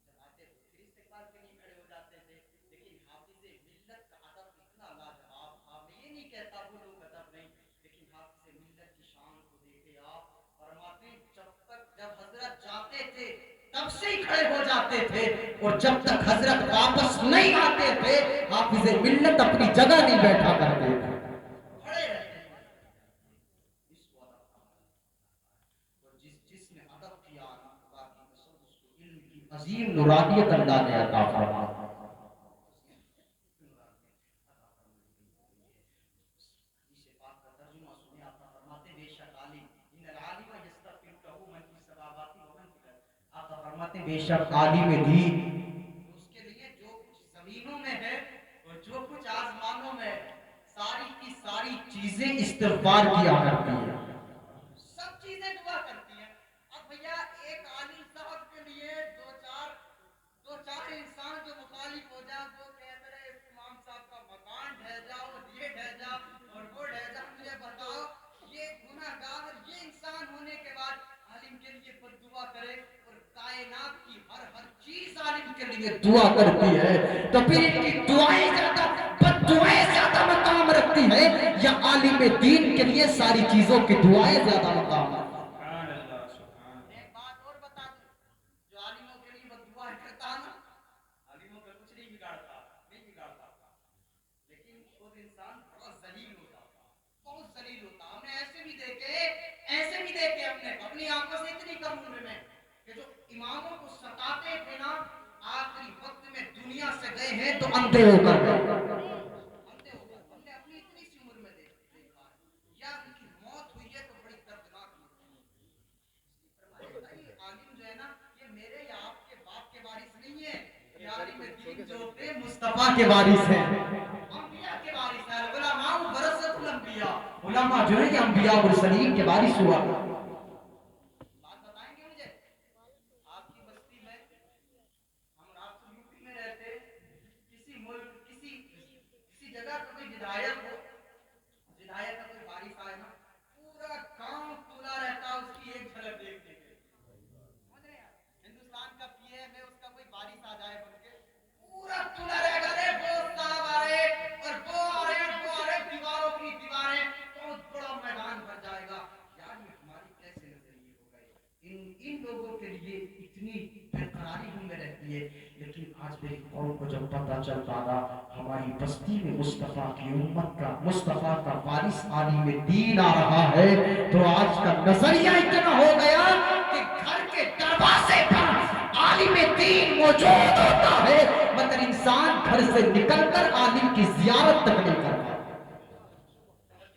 जब आते थे फिर इस्तिकबाल के लिए खड़े हो जाते थे। लेकिन हाफिज़ मिल्लत का अदब इतना लाजवाब था, मैं ये नहीं कहता वो लोग अदब नहीं, लेकिन हाफिज़ मिल्लत की शान को देखे आप। फरमाते जब हजरत जाते थे तब से ही खड़े हो जाते थे, और जब तक हजरत वापस नहीं आते थे हाफिज़ मिल्लत अपनी जगह नहीं बैठा करते थे, खड़े रहते थे। इसको अदब कहा जाता है। और जिसने अदब किया ना, खुदा की कसम उसको इल्म की अजीम नुरानियत अल्लाह ने अता फरमाई। इसे पाक का तर्जुमा सुने, आप फरमाते बेशक आलिम इन्नल आलिमा यस्तग़फिरु लहू मन फीस समावाति व मन फिल अर्द। आप फरमाते बेशक आलिम दीन, उसके लिए जो कुछ जमीनों में है और जो कुछ आसमानों में है, सारी की सारी चीजें इस्तिग़फार किया करती है, सब चीजें दुआ करती हैं। अब भैया एक आलिम साहब के लिए दो चार इंसान जो मुखालिफ हो जाए, वो कहते रहे इमाम साहब का मकान ढह जाओ, ये ढह जा और वो ढह जा, मुझे बताओ ये गुनाहगार ये इंसान होने के बाद आलिम के लिए बद्दुआ करे, और कायनात की हर चीज आलिम के लिए दुआ करती है, तो फिर इनकी दुआएं ज्यादा बद्दुआएं ज्यादा मकाम रखती है, या आलिम दीन के लिए सारी चीजों की दुआएं ज्यादा मकाम रखती है? एक बात और बता दूं, जो आलिमों के लिए बद्दुआ करता ना, आलिमों का कुछ नहीं बिगाड़ता, लेकिन वो इंसान बहुत जलील होता, बहुत जलील होता। हमने ऐसे भी देखे हमने अपनी आंखों से इतनी कम उम्र में कि जो इमामों को सताते थे ना, आखिरी वक्त में दुनिया से गए हैं तो अंधे होकर गए। हमने अपनी इतनी सी उम्र में देखा, या उनकी मौत हुई है तो बड़ी दर्दनाक मौत हुई है। आलिम जो है ना, ये मेरे या आपके बाप के वारिस नहीं है, ये आलिम दीन जो थे मुस्तफा के वारिस हैं, अंबिया के वारिस हैं। उलमा वरसतुल अंबिया, उलमा जो है कि अंबिया मुरसलीन के वारिस हुआ। बात बताएंगे मुझे, आपकी बस्ती में, हम आप तो यूपी में रहते, किसी मुल्क किसी जगह का कोई विधायक हो, विधायक का कोई वारिस आए ना, पूरा गांव खुला रहता उसकी एक झलक देखने के। समझ रहे हैं? हिंदुस्तान का पीएम है, उसका कोई वारिस आ जाए बनके, पूरा खुला रहेगा, रे वो साहब आ रहे और वो आ रहे, दीवारों की दीवारें, बहुत बड़ा मैदान भर जाएगा। यार ये हमारी कैसे नजरिए हो गए, इन लोगों के लिए इतनी बेकरारी में रहती है। लेकिन आज मेरी कौम को जब पता चलता था हमारी बस्ती में मुस्तफा की उम्मत का, मुस्तफा का वारिस आलिम दीन आ रहा है, तो आज का नजरिया इतना हो गया कि घर के दरवाजे पर आलिम दीन मौजूद होता है, मगर इंसान घर से निकलकर आलिम की जियारत तक नहीं करता।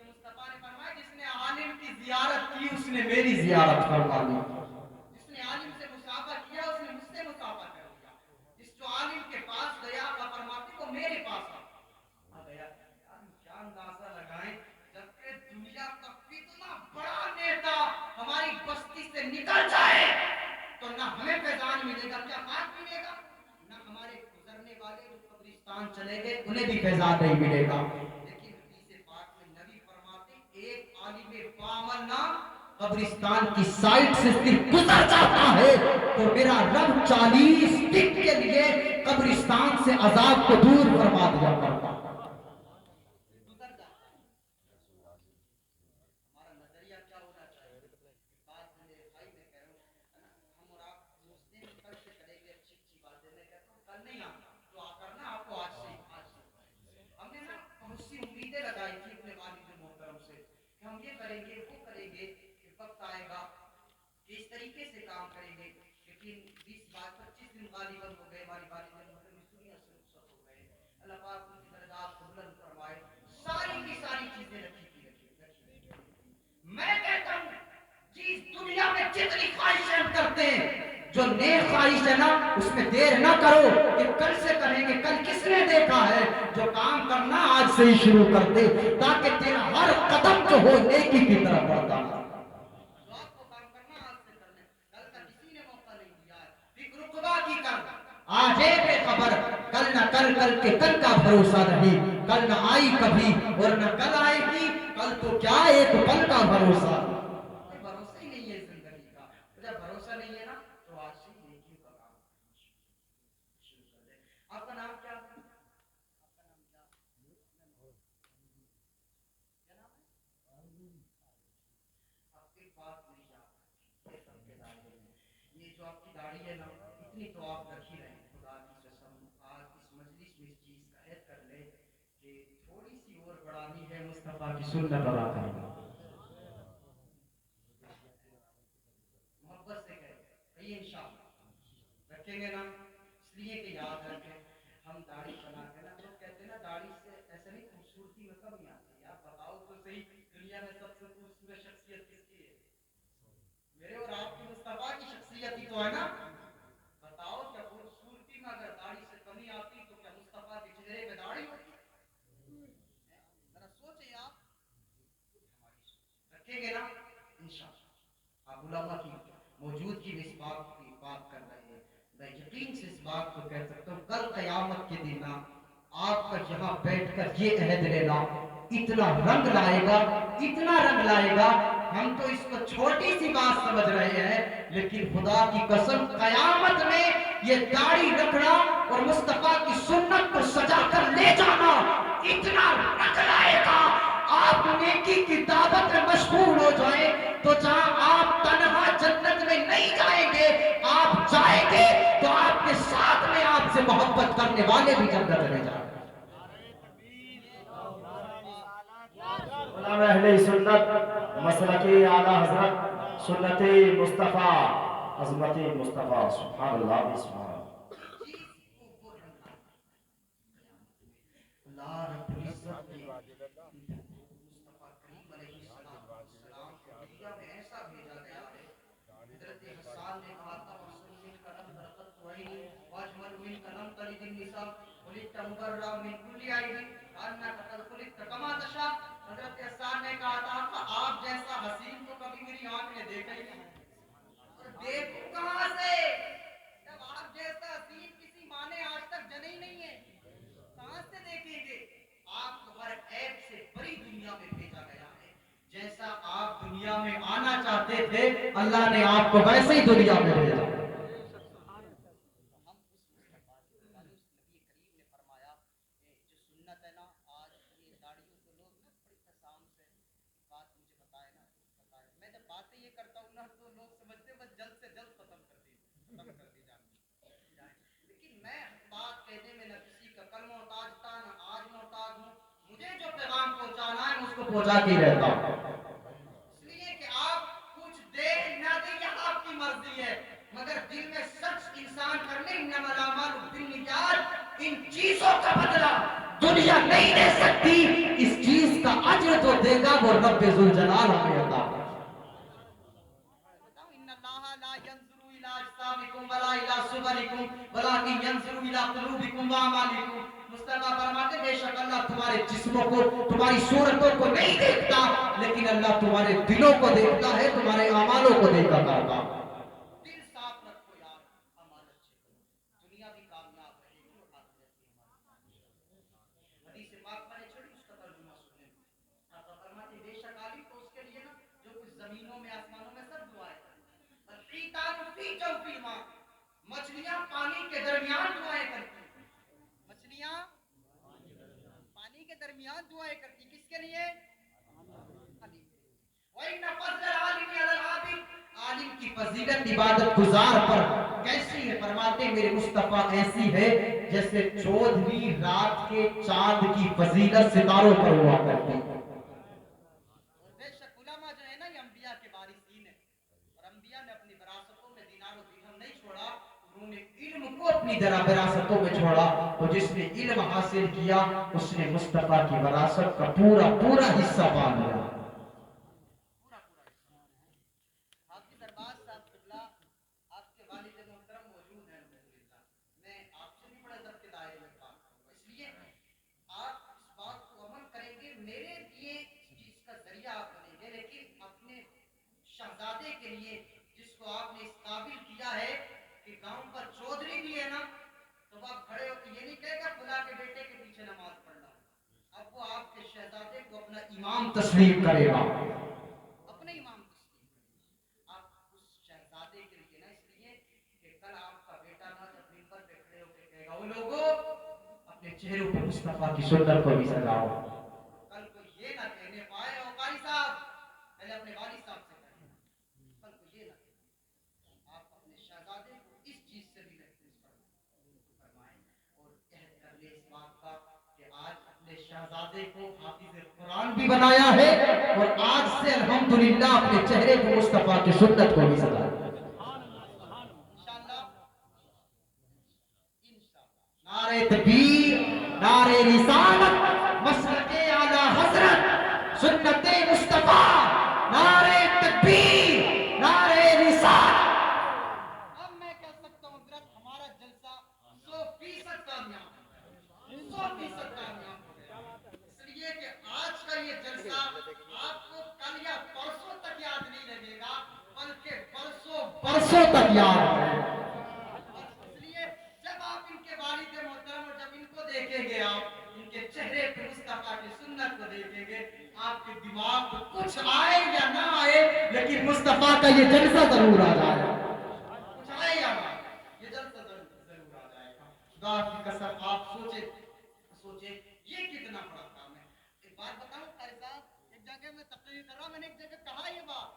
मुस्तफा ने फरमाया जिसने आलिम की जियारत की उसने मेरी जियारत फरमा ली, जिसने आलिम से मुसाफा किया उसने मुझसे मुसाफा कर लिया, जिस जो आलिम के पास गया का फरमाते को मेरे पास आ गया। क्या अंदाजा लगाएं, जबकि दुनिया का कितना बड़ा नेता हमारी बस्ती से निकल जाए तो ना हमें फैजान मिलेगा, क्या खाक मिलेगा, ना हमारे गुजरने वाले जो कब्रिस्तान चले गए उन्हें भी फैजान नहीं मिलेगा। लेकिन हदीस पाक में नबी फरमाते एक आलिम बामल ना कब्रिस्तान की साइड से सिर्फ गुजर जाता है तो मेरा रब 40 दिन के लिए कब्रिस्तान से अजाब को दूर फरमा दिया करता। गुजर जाता है। हमारा नजरिया क्या होना चाहिए? बात मेरे भाई मैं कह रहा हूँ, हम और आप सोचते हैं कल से करेंगे अच्छी बातें, मैं कहता हूँ कल नहीं आना, तो करना आपको आज से। हमने ना बहुत सी उम्मीदें लगाई थी अपने वालिद मोहतरम से कि हम ये करेंगे वो करेंगे, वक्त आएगा कि इस तरीके से काम करेंगे, लेकिन 20-25 दिन गालिबन हो गए, हमारी वालिद मोहतरम इस दुनिया से रुखसत हो गए। अल्लाह पाक उनकी दर्जात को बुलंद फरमाए। सारी की सारी चीजें रखी। मैं कहता हूँ जिस दुनिया में जितनी ख्वाहिशें हम करते हैं, जो नेक ख्वाहिश है ना उसमें देर ना करो कि कल से करेंगे, कल किसने देखा है, जो काम करना आज से ही शुरू कर दे ताकि तेरा हर कदम जो हो नेकी की तरफ बढ़ता है। जो आपको काम करना आज से करना, कल का किसी ने मौका नहीं दिया है, फिक्र खुदा की कर, आज है बेखबर, कल ना कल के कल का भरोसा नहीं, कल ना आई कभी और ना कल आएगी, साल तो क्या एक पल का भरोसा, कोई भरोसा ही नहीं है जिंदगी का। तो जब भरोसा नहीं है ना तो आज से नेकी का काम शुरू कर दे। आपका नाम क्या है? आपका नाम क्या क्या नाम है? आप एक बात नहीं जानते, ये सबके दाढ़ी है, ये जो आपकी दाढ़ी है ना, इतनी तो आप रख ही रहे हैं। खुदा की कसम आज इस मजलिस में इस चीज का ऐद कर ले कि थोड़ी सी और बढ़ानी है, मुस्तफा की सुन्नत अदा करना। मोहब्बत से कहिए इंशाअल्लाह रखेंगे ना, इसलिए कि याद रखें हम दाढ़ी बना के ना, लोग कहते हैं ना दाढ़ी से ऐसे नहीं खूबसूरती में कमी आती है। आप बताओ तो सही, दुनिया में सबसे खूबसूरत शख्सियत किसकी है? मेरे और आपकी मुस्तफा की शख्सियत ही तो है ना। बताओ क्या खूबसूरती में अगर दाढ़ी से कमी आती तो क्या मुस्तफा के चेहरे पे दाढ़ी होती? जरा सोचिए आप, रखेंगे ना इंशाअल्लाह। आप उलमा की मौजूदगी में इस बात की बात कर रहे हैं, मैं यकीन से इस बात को कह सकता हूँ कल कयामत के दिन ना आपका यहाँ बैठकर ये अहद लेना इतना रंग लाएगा, इतना रंग लाएगा। हम तो इसको छोटी सी बात समझ रहे हैं, लेकिन खुदा की कसम कयामत में ये दाढ़ी रखना और मुस्तफा की सुन्नत को सजा कर ले जाना इतना रंग लाएगा। आप नेकी की दावत में मशगूल हो जाए तो जहां आप तन्हा जन्नत में नहीं जाएंगे, आप जाएंगे तो आपके साथ में आपसे मोहब्बत करने वाले भी जन्नत में जाएंगे। उलमा अहले सुन्नत मसलकी आला हजरत सुन्नती मुस्तफा अज़मती मुस्तफा सुभान अल्लाह बिस्मिल्लाह। अल्लाह रब्बुल इज्जत ने मुस्तफा करीम अलैहिस्सलाम को दुनिया में ऐसा भेजा गया है। हजरत हसन ने कहा था वसन मिन कलम बरकत वही वाजमल मिन कलम तलिदिन निसा वलित मुबर्रा मिन कुल्ली आइबी अन्ना कतल कुलित कमा तशा। हजरत हसन ने कहा था कि आप जैसा हसीन को कभी मेरी आंख ने देखा ही नहीं, और देखूं कहां से जब आप जैसा हसीन किसी माँ ने आज तक जने ही नहीं है, कहां से देखेंगे? आपको हर ऐप से बड़ी दुनिया में भेजा गया है। जैसा आप दुनिया में आना चाहते थे अल्लाह ने आपको वैसे ही दुनिया में भेजा। पहुंचा के रहता हूं, इसलिए कि आप कुछ दे ना दे यह आपकी मर्जी है, मगर दिल में सच इंसान करने इन चीजों का बदला दुनिया नहीं दे सकती। इस चीज का अज्र तो देगा वो रब्बे जुल जलाल हमें अता। मुस्तफा फरमाते बेशक अल्लाह तुम्हारे जिस्मों को, तुम्हारी सूरतों को नहीं देखता, लेकिन अल्लाह तुम्हारे दिलों को देखता है, तुम्हारे अमालों को देखा करता। दिल साफ रखो यार, अमाल अच्छे करो, दुनिया भी कामयाब रहेगी और आखिरत भी हमारी। हदीस पाक मैंने छोड़ी, उसका तर्जुमा सुने। आप फरमाते बेशक आलिम तो उसके लिए ना जो कुछ जमीनों में आसमानों में सब दुआएं करती, मछलियां पानी के दरमियान दुआएं करती, मछलियां पानी के दरमियान दुआएं करती, किसके लिए? आलिम की फजीलत इबादत गुजार पर कैसी है? फरमाते मेरे मुस्तफा ऐसी है जैसे चौदहवीं रात के चांद की फजीलत सितारों पर हुआ करती। बेशक उलमा जो है ना ये अंबिया के वारिसीन है, और अंबिया ने अपनी विरासतों में दिनार और दिरहम नहीं छोड़ा, उन्होंने इल्म को अपनी विरासतों में छोड़ा। तो जिसने इल्म हासिल किया उसने मुस्तफा की विरासत का पूरा पूरा हिस्सा पा लिया। शहजादे के लिए जिसको आपने इस काबिल किया है कि गांव पर चौधरी भी है ना, तो आप खड़े होकर ये नहीं कहेगा खुदा के बेटे के पीछे नमाज पढ़ना। अब वो आपके शहजादे को अपना इमाम तस्लीम करेगा, अपने इमाम तस्लीम। आप उस शहजादे के लिए ना, इसलिए कि कल आपका बेटा ना जब मिंबर पे खड़े होकर कहेगा, वो लोगों अपने चेहरों पर मुस्तफा की सुन्नत को भी सजाओ, कल को ये ना कहने पाए ओ कारी साहब, पहले अपने वालिद साहब से कहें, कल को ये ना कहें। आप अपने शहजादे को इस चीज से भी फरमाएं और कहद कर ले इस बात का कि आज अपने शहजादे को हाफिज कुरान भी बनाया है और आज से अल्हम्दुलिल्लाह अपने चेहरे को मुस्तफा की सुन्नत को भी सजाया। इंशाअल्लाह, नारे तकबीर, नारे रिसालत, मसलके आला हजरत, सुन्नते मुस्तफा, नारे तकबीर, नारे रिसालत। अब मैं कह सकता हूँ हजरत हमारा जलसा 100% कामयाब है, 100% कामयाब हो गया, इसलिए कि आज का ये जलसा आपको कल या परसों तक याद नहीं लगेगा, बल्कि बरसों तक याद रहेगा। इसलिए जब आप इनके वालिद मोहतरम और जब इनको देखेंगे, आप इनके चेहरे पे मुस्तफा की सुन्नत को देखेंगे, आपके दिमाग में कुछ आए या ना आए, लेकिन मुस्तफा का ये जलसा जरूर आ जाएगा, कुछ आए या ना, ये जलसा जरूर आ जाएगा। खुदा की कसम आप सोचे ये कितना बड़ा काम है। एक बात बताऊं कारी साहब, एक जगह मैं तकरीर कर रहा हूं, मैंने एक जगह कहा ये बात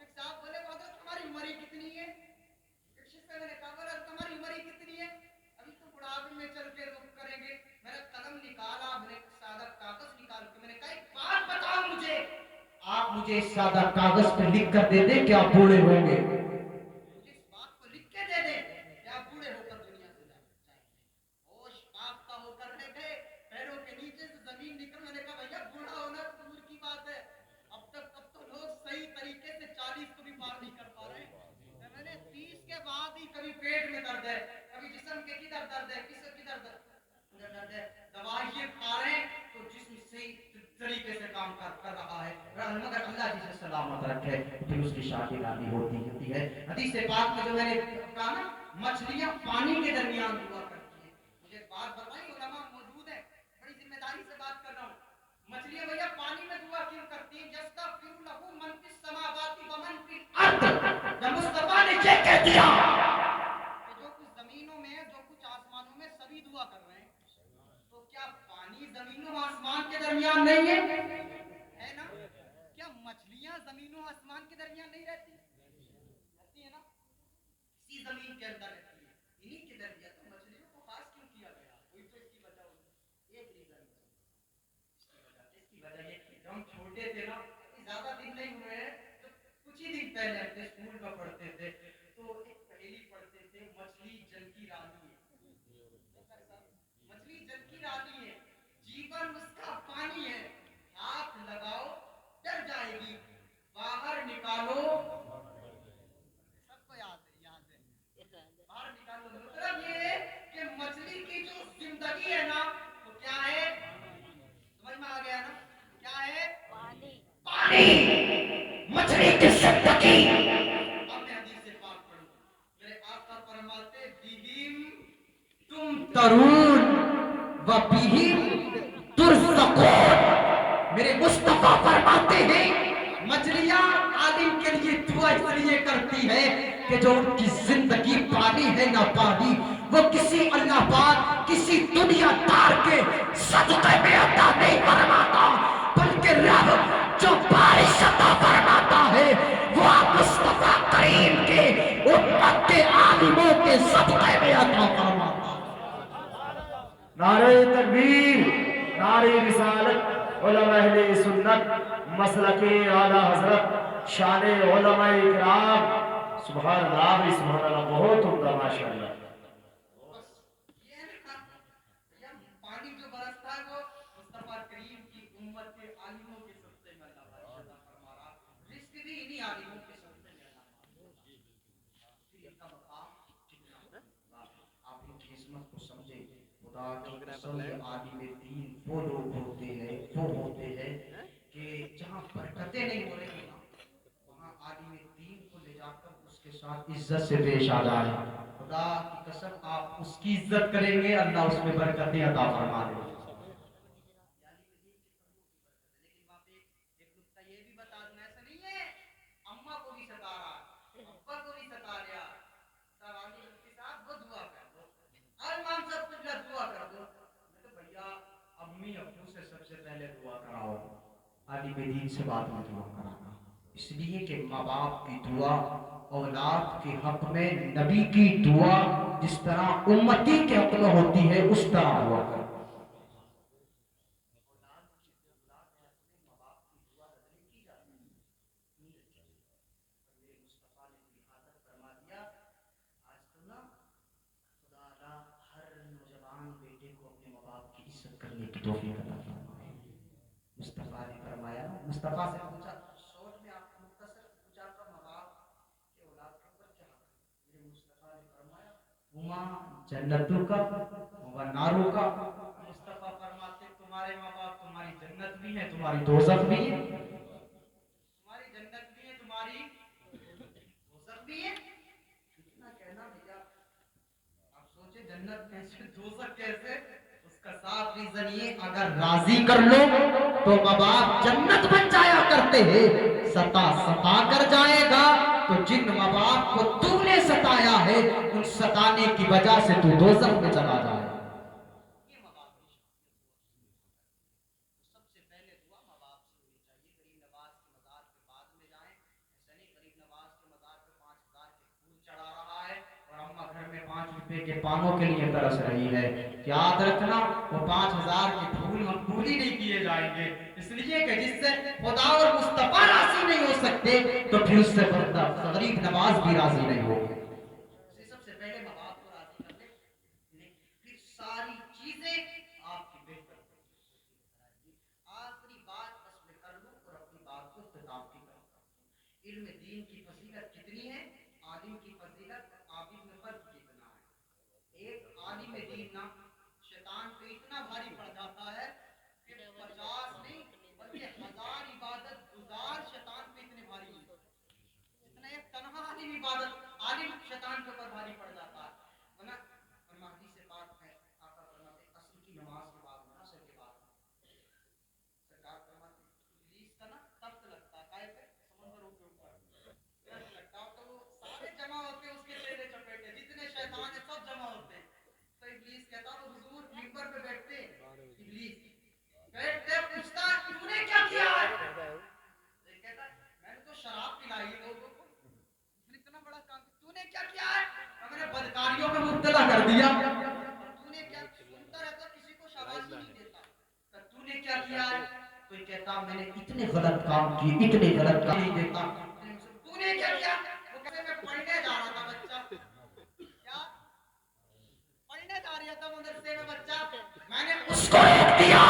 एक साहब बोले हजरत तुम्हारी उम्र कितनी है, एक शख्स से मैंने कहा बोले तुम्हारी उम्र कितनी है, अभी तो बुढ़ापे में चल के रुक करेंगे। मैंने कलम निकाला, मैंने सादा कागज निकाल के मैंने कहा एक बात बताओ मुझे, आप मुझे इस सादा कागज पे लिख कर दे दे कि आप बूढ़े होंगे, मुझे इस बात को लिख के दे दे कि आप बूढ़े होकर दुनिया से जाएंगे। होश पाक का होकर रह गए, पैरों के नीचे से जमीन निकल। मैंने कहा भैया बूढ़ा होना तो दूर की बात है, अब तो लोग सही तरीके से 40 को भी पार नहीं कर पा रहे हैं। मैंने 30 के बाद ही कभी पेट में दर्द है, कभी जिस्म के किधर दर्द है, किधर दर्द है, दवाइयाँ खा रहे हैं तो जिस्म सही तरीके से काम कर रहा है, मगर अल्लाह जिसे सलामत रखे फिर उसकी शादी नादी होती है। हदीस पाक में जो मैंने कहा ना, मछलियां पानी के दरमियान दुआ करती है। मुझे बात बताई, उलमा मौजूद है, बड़ी जिम्मेदारी से बात कर रहा हूँ। मछलियां भैया पानी में दुआ क्यों करती हैं? यस्तगफिरु लहू मन फिस समावाति व मन फिल अर्द। जब मुस्तफा ने ये कह दिया कि जो कुछ जमीनों में है, जो कुछ आसमानों में, सभी दुआ कर रहे हैं, तो क्या पानी जमीनों आसमान के दरमियान नहीं है ना? क्या मछलियां जमीनों आसमान के दरमियान नहीं रहती है ना? इसी जमीन के अंदर रहती है, इन्हीं के दरमियान। तो मछलियों को खास क्यों किया गया? कोई तो इसकी वजह होगी, एक रीजन इसकी वजह ये कि हम छोटे थे ना, ज्यादा दिन नहीं हुए हैं, तो कुछ ही दिन पहले अपने स्कूल में पढ़ते थे, तो एक पहेली पढ़ते थे, मछली जल की रानी है, मछली जल की रानी है, जीवन उसका पानी है, हाथ लगाओ डर जाएगी, बाहर निकालो, सबको याद है, बाहर निकालो। मतलब ये है कि मछली की जो जिंदगी है ना, वो क्या है, समझ में आ गया ना? क्या है? पानी, मछली की जिंदगी। अब मैं हदीस से पाक पढ़ूं, मेरे आका फरमाते बिहिम तुम तरून व बिहिम तुरज़क़ून। मेरे मुस्तफा फरमाते हैं मछलियां आलिम के लिए दुआ इसलिए करती है कि जो उनकी जिंदगी पानी है ना पानी, वो किसी अल्लाह पाक, किसी दुनियादार के सदक़े में अता नहीं फरमाता, बल्कि रब जो बारिश अता फरमाता है वो आप मुस्तफा करीम के उम्मत के आलिमों के सदक़े में अता फरमाता। नारे तकबीर, नारे रिसालत, उलमा अहले सुन्नत, मसलके आला हजरत, शान उलमा इकराम, सुभान अल्लाह, सुभान अल्लाह, बहुत उम्दा माशाअल्लाह। पानी जो बरसता है वो मुस्तफा करीम की उम्मत के आलिमों के सदक़े में अल्लाह बारिश अता फरमा रहा है, रिज़्क़ भी इन्हीं आलिमों के सदक़े में अल्लाह फिर इनका मकाम कितना, आप इनकी इज़्ज़त को समझे। खुदा की कसम, आलिम दीन वो लोग होते हैं कि जहाँ बरकतें नहीं हो रही ना, वहाँ आलिम दीन को ले जाकर उसके साथ इज्जत से पेश आ जाए। खुदा की कसम आप उसकी इज्जत करेंगे, अल्लाह उसमें बरकतें अता फरमा देगा। आलिम दीन से बाद में दुआ कराना, इसलिए कि माँ बाप की दुआ औलाद के हक में नबी की दुआ जिस तरह उम्मती के हक में होती है उस तरह हुआ करे। करने की तौफीक अता फरमाए। मुस्तफा ने फरमाया, मुस्तफा से पूछा, शॉर्ट में आप मुख्तसर पूछा था माँ बाप के औलाद के ऊपर क्या हक है? मेरे मुस्तफा ने फरमाया, हुमा जन्नतु का व नारू का। मुस्तफा फरमाते, तुम्हारे माँ बाप तुम्हारी जन्नत भी है, तुम्हारी दोज़ख भी है। तुम्हारी जन्नत भी है, तुम्हारी दोज़ख भी है। इतना कहना भैया, आप सोचे जन्नत कैसे, दोज़ख कैसे? उसका साफ रीजन ये, अगर राजी कर लो तो माँ बाप जन्नत बन जाया करते हैं, सता कर जाएगा तो जिन माँ बाप को तूने सताया है उन सताने की वजह से तू दोज़ख में चला जाए। ये माँ बाप की सबसे पहले दुआ माँ बाप से होनी चाहिए। गरीब नवाज के मज़ार पे बाद में जाएं, ऐसा नहीं गरीब नवाज के मज़ार पे 5000 के फूल चढ़ा रहा है और अम्मा घर में 5 रुपए के पानों के लिए तरस रही है। याद रखना, वो 5000 के फूल मकबूल ही नहीं किए जाएंगे, इसलिए कि जिससे खुदा और मुस्तफा राजी नहीं हो सकते तो फिर उससे गरीब नवाज भी राजी नहीं होंगे। सबसे पहले माँ बाप को राजी कर ले, फिर सारी चीजें आपकी बेहतर होगी। आखिरी बात बस मैं कर लूं और अपनी बात को इख्तिताम की तरफ करता हूं। इल्म दीन की फजीलत कितनी है, आलिम की फजीलत आबिद में फर्क कितना है। एक आलिम दीन ना शैतान पे इतना भारी पड़ जाता है कि 50 नहीं बल्कि 1000 इबादत गुजार शैतान पे इतने भारी नहीं, जितना एक तन्हा आलिम इबादत आलिम शैतान के ऊपर भारी पड़ जाता है। वरना हदीस से बात है, आका फरमाते असर की नमाज के बाद में, असर के बाद सरकार फरमाते इब्लीस का ना तख्त लगता है काय पे, समंदरों के ऊपर तख्त लगता है, तो वो सारे जमा होते हैं उसके चेहरे चपेटे, जितने शैतान है सब जमा होते हैं। तो इब्लीस कहता है हुजूर मिंबर पे बैठते, इब्लीस बैठते पूछता तूने क्या किया है? ये कहता मैंने तो शराब पिलाई है लोगों को। इतना बड़ा काम तूने क्या किया है? मैंने बदकारियों में मुब्तला कर दिया। तूने क्या, सुनता रहता किसी को शाबाशी नहीं देता, तो तूने क्या किया है? कोई कहता मैंने इतने गलत काम किए, इतने गलत काम नहीं देता। तूने क्या किया? वो कहते मैं पढ़ने जा रहा था बच्चा, क्या पढ़ने जा रहा था मदरसे में बच्चा, मैंने उसको रोक दिया।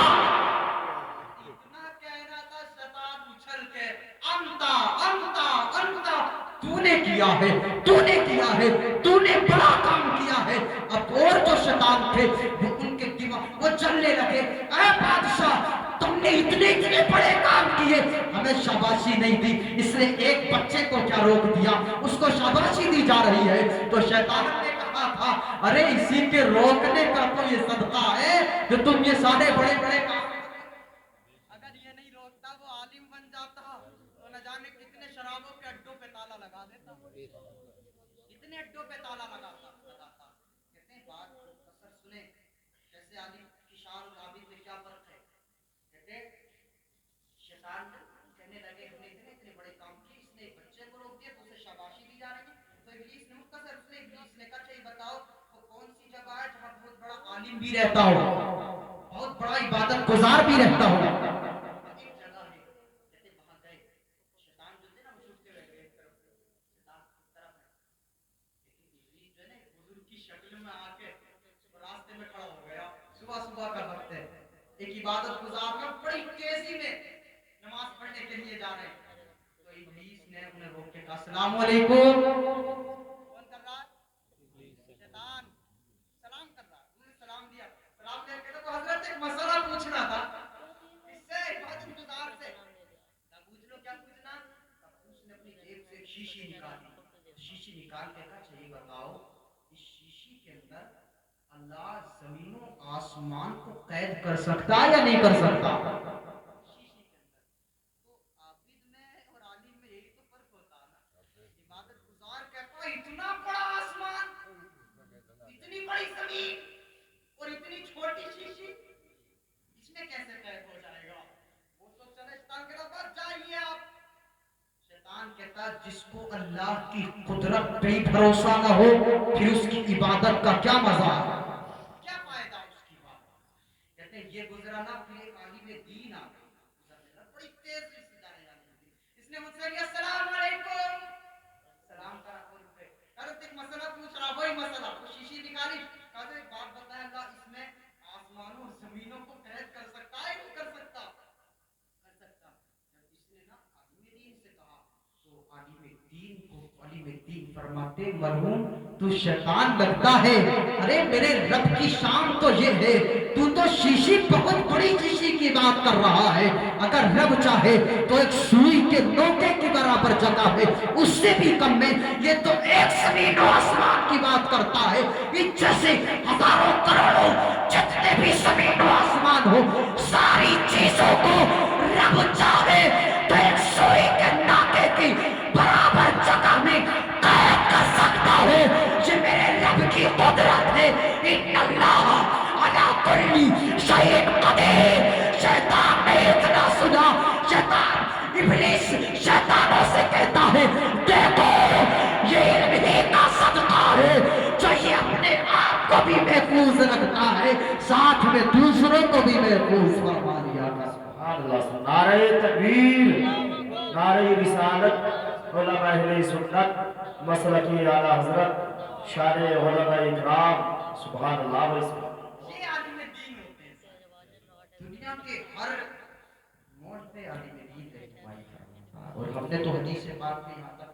इतना कहना था शैतान उछल के, अंता अंता अंता, तूने किया है, तूने किया है, तूने बड़ा काम किया है। अब और जो शैतान थे वो उनके दिमाग वो चलने लगे, ऐ बादशाह तुमने इतने इतने बड़े काम किए, हमें शाबाशी नहीं दी, इसलिए एक बच्चे को क्या रोक दिया, उसको शाबाशी दी जा रही है। तो शैतान ने कहा था अरे इसी के रोकने का तो ये सदका है जो तुम ये सारे बड़े बड़े काम, अगर ये नहीं रोकता वो आलिम बन जाता तो न जाने कितने शराबों के अड्डों पे ताला लगा देता, इतने अड्डों पे ताला लगाता। कहते हैं बात असर सुने कैसे आलिम की शान और आबिद में क्या फर्क है। कहते शैतान कहने लगे हमने इतने इतने बड़े काम किए, इसने एक बच्चे को रोक दिया तो उसे शाबाशी दी जा रही है। तो इब्लीस ने मुख्तसर से इब्लीस ने कहा ये बताओ वो कौन सी जगह है जहां बहुत बड़ा आलिम भी रहता हो, बहुत बड़ा इबादत गुजार भी रहता हो। एक जगह है, कहते वहां गए, शैतान जो थे ना वो छुप के बैठ गए एक तरफ, शैतान एक तरफ है, लेकिन इब्लीस जो है ना बुजुर्ग की शक्ल में आके रास्ते में खड़ा हो गया। सुबह सुबह का वक्त है, एक इबादत गुजार में बड़ी तेजी में नमाज पढ़ने के लिए जा रहे हैं, तो इब्लीस ने उन्हें रोक के कहा अस्सलाम वालेकुम। कौन कर रहा है? शैतान सलाम कर रहा है। उन्होंने सलाम दिया, सलाम देके तो हजरत एक मसला पूछना था इससे इबादत गुजार से। पूछ लो क्या पूछना। उसने अपनी जेब से एक शीशी निकाली, शीशी निकाल के कहा अच्छा ये बताओ इस शीशी के अंदर अल्लाह जमीनों आसमान को कैद कर सकता है या नहीं कर सकता? शीशी के अंदर। तो आबिद में और आलिम में यही तो फर्क होता है ना। इबादत गुजार कहता इतना बड़ा आसमान, इतनी बड़ी जमीन और इतनी छोटी शीशी, इसमें कैसे कैद हो जाएगा? वो तो चले शैतान के पे ही भरोसा न हो फिर उसकी इबादत का क्या मजा है, क्या फायदा उसकी बात। कहते हैं ये गुजरा ना, फिर एक आलिम दीन आ गया, बड़ी तेज रिश्तेदार है आलिम दीन। इसने मुझसे कहा अस्सलाम वालेकुम, सलाम करा उन पे, अरे एक मसला पूछ रहा, वही मसला, वो शीशी निकाली, कहा एक बात बता अल्लाह, इसमें आसमानों और जमीनों को कैद कर सकता है, नहीं कर सकता, कर सकता। जब इसने ना आलिम दीन से कहा तो आलिम दीन फरमाते मरहूम तू शैतान लगता है, अरे मेरे रब की शान तो ये है, तू तो शीशी बहुत बड़ी शीशी की बात कर रहा है, अगर रब चाहे तो एक सुई के नोके की बराबर जगह है, उससे भी कम में, ये तो एक जमीन और आसमान की बात करता है, इच्छा से हजारों करोड़ों जितने भी जमीन और आसमान हो, सारी चीजों को रब चाहे तो एक सुई के नाके की बराबर जगह में कैद कर सकता है। ये मेरे रब की कुदरत है। इन्नल्लाह अला कुल्ली शैइन कदीर। शैतान ने इतना सुना, शैतान इब्लीस शैतानों से कहता है देखो ये इल्म का सदका है जो ये अपने आप को भी महफूज रखता है, साथ में दूसरों को भी महफूज फरमा लिया। नारे तकबीर, नारे रिसालत, उलमा अहले सुन्नत, मसलकी आला हजरत, शान उलमा इकराम, सुभान अल्लाह। ये आलिम दीन होते हैं, दुनिया के हर मोड़ पे आलिम दीन है। और हमने तो हदीस से बात की, यहाँ तक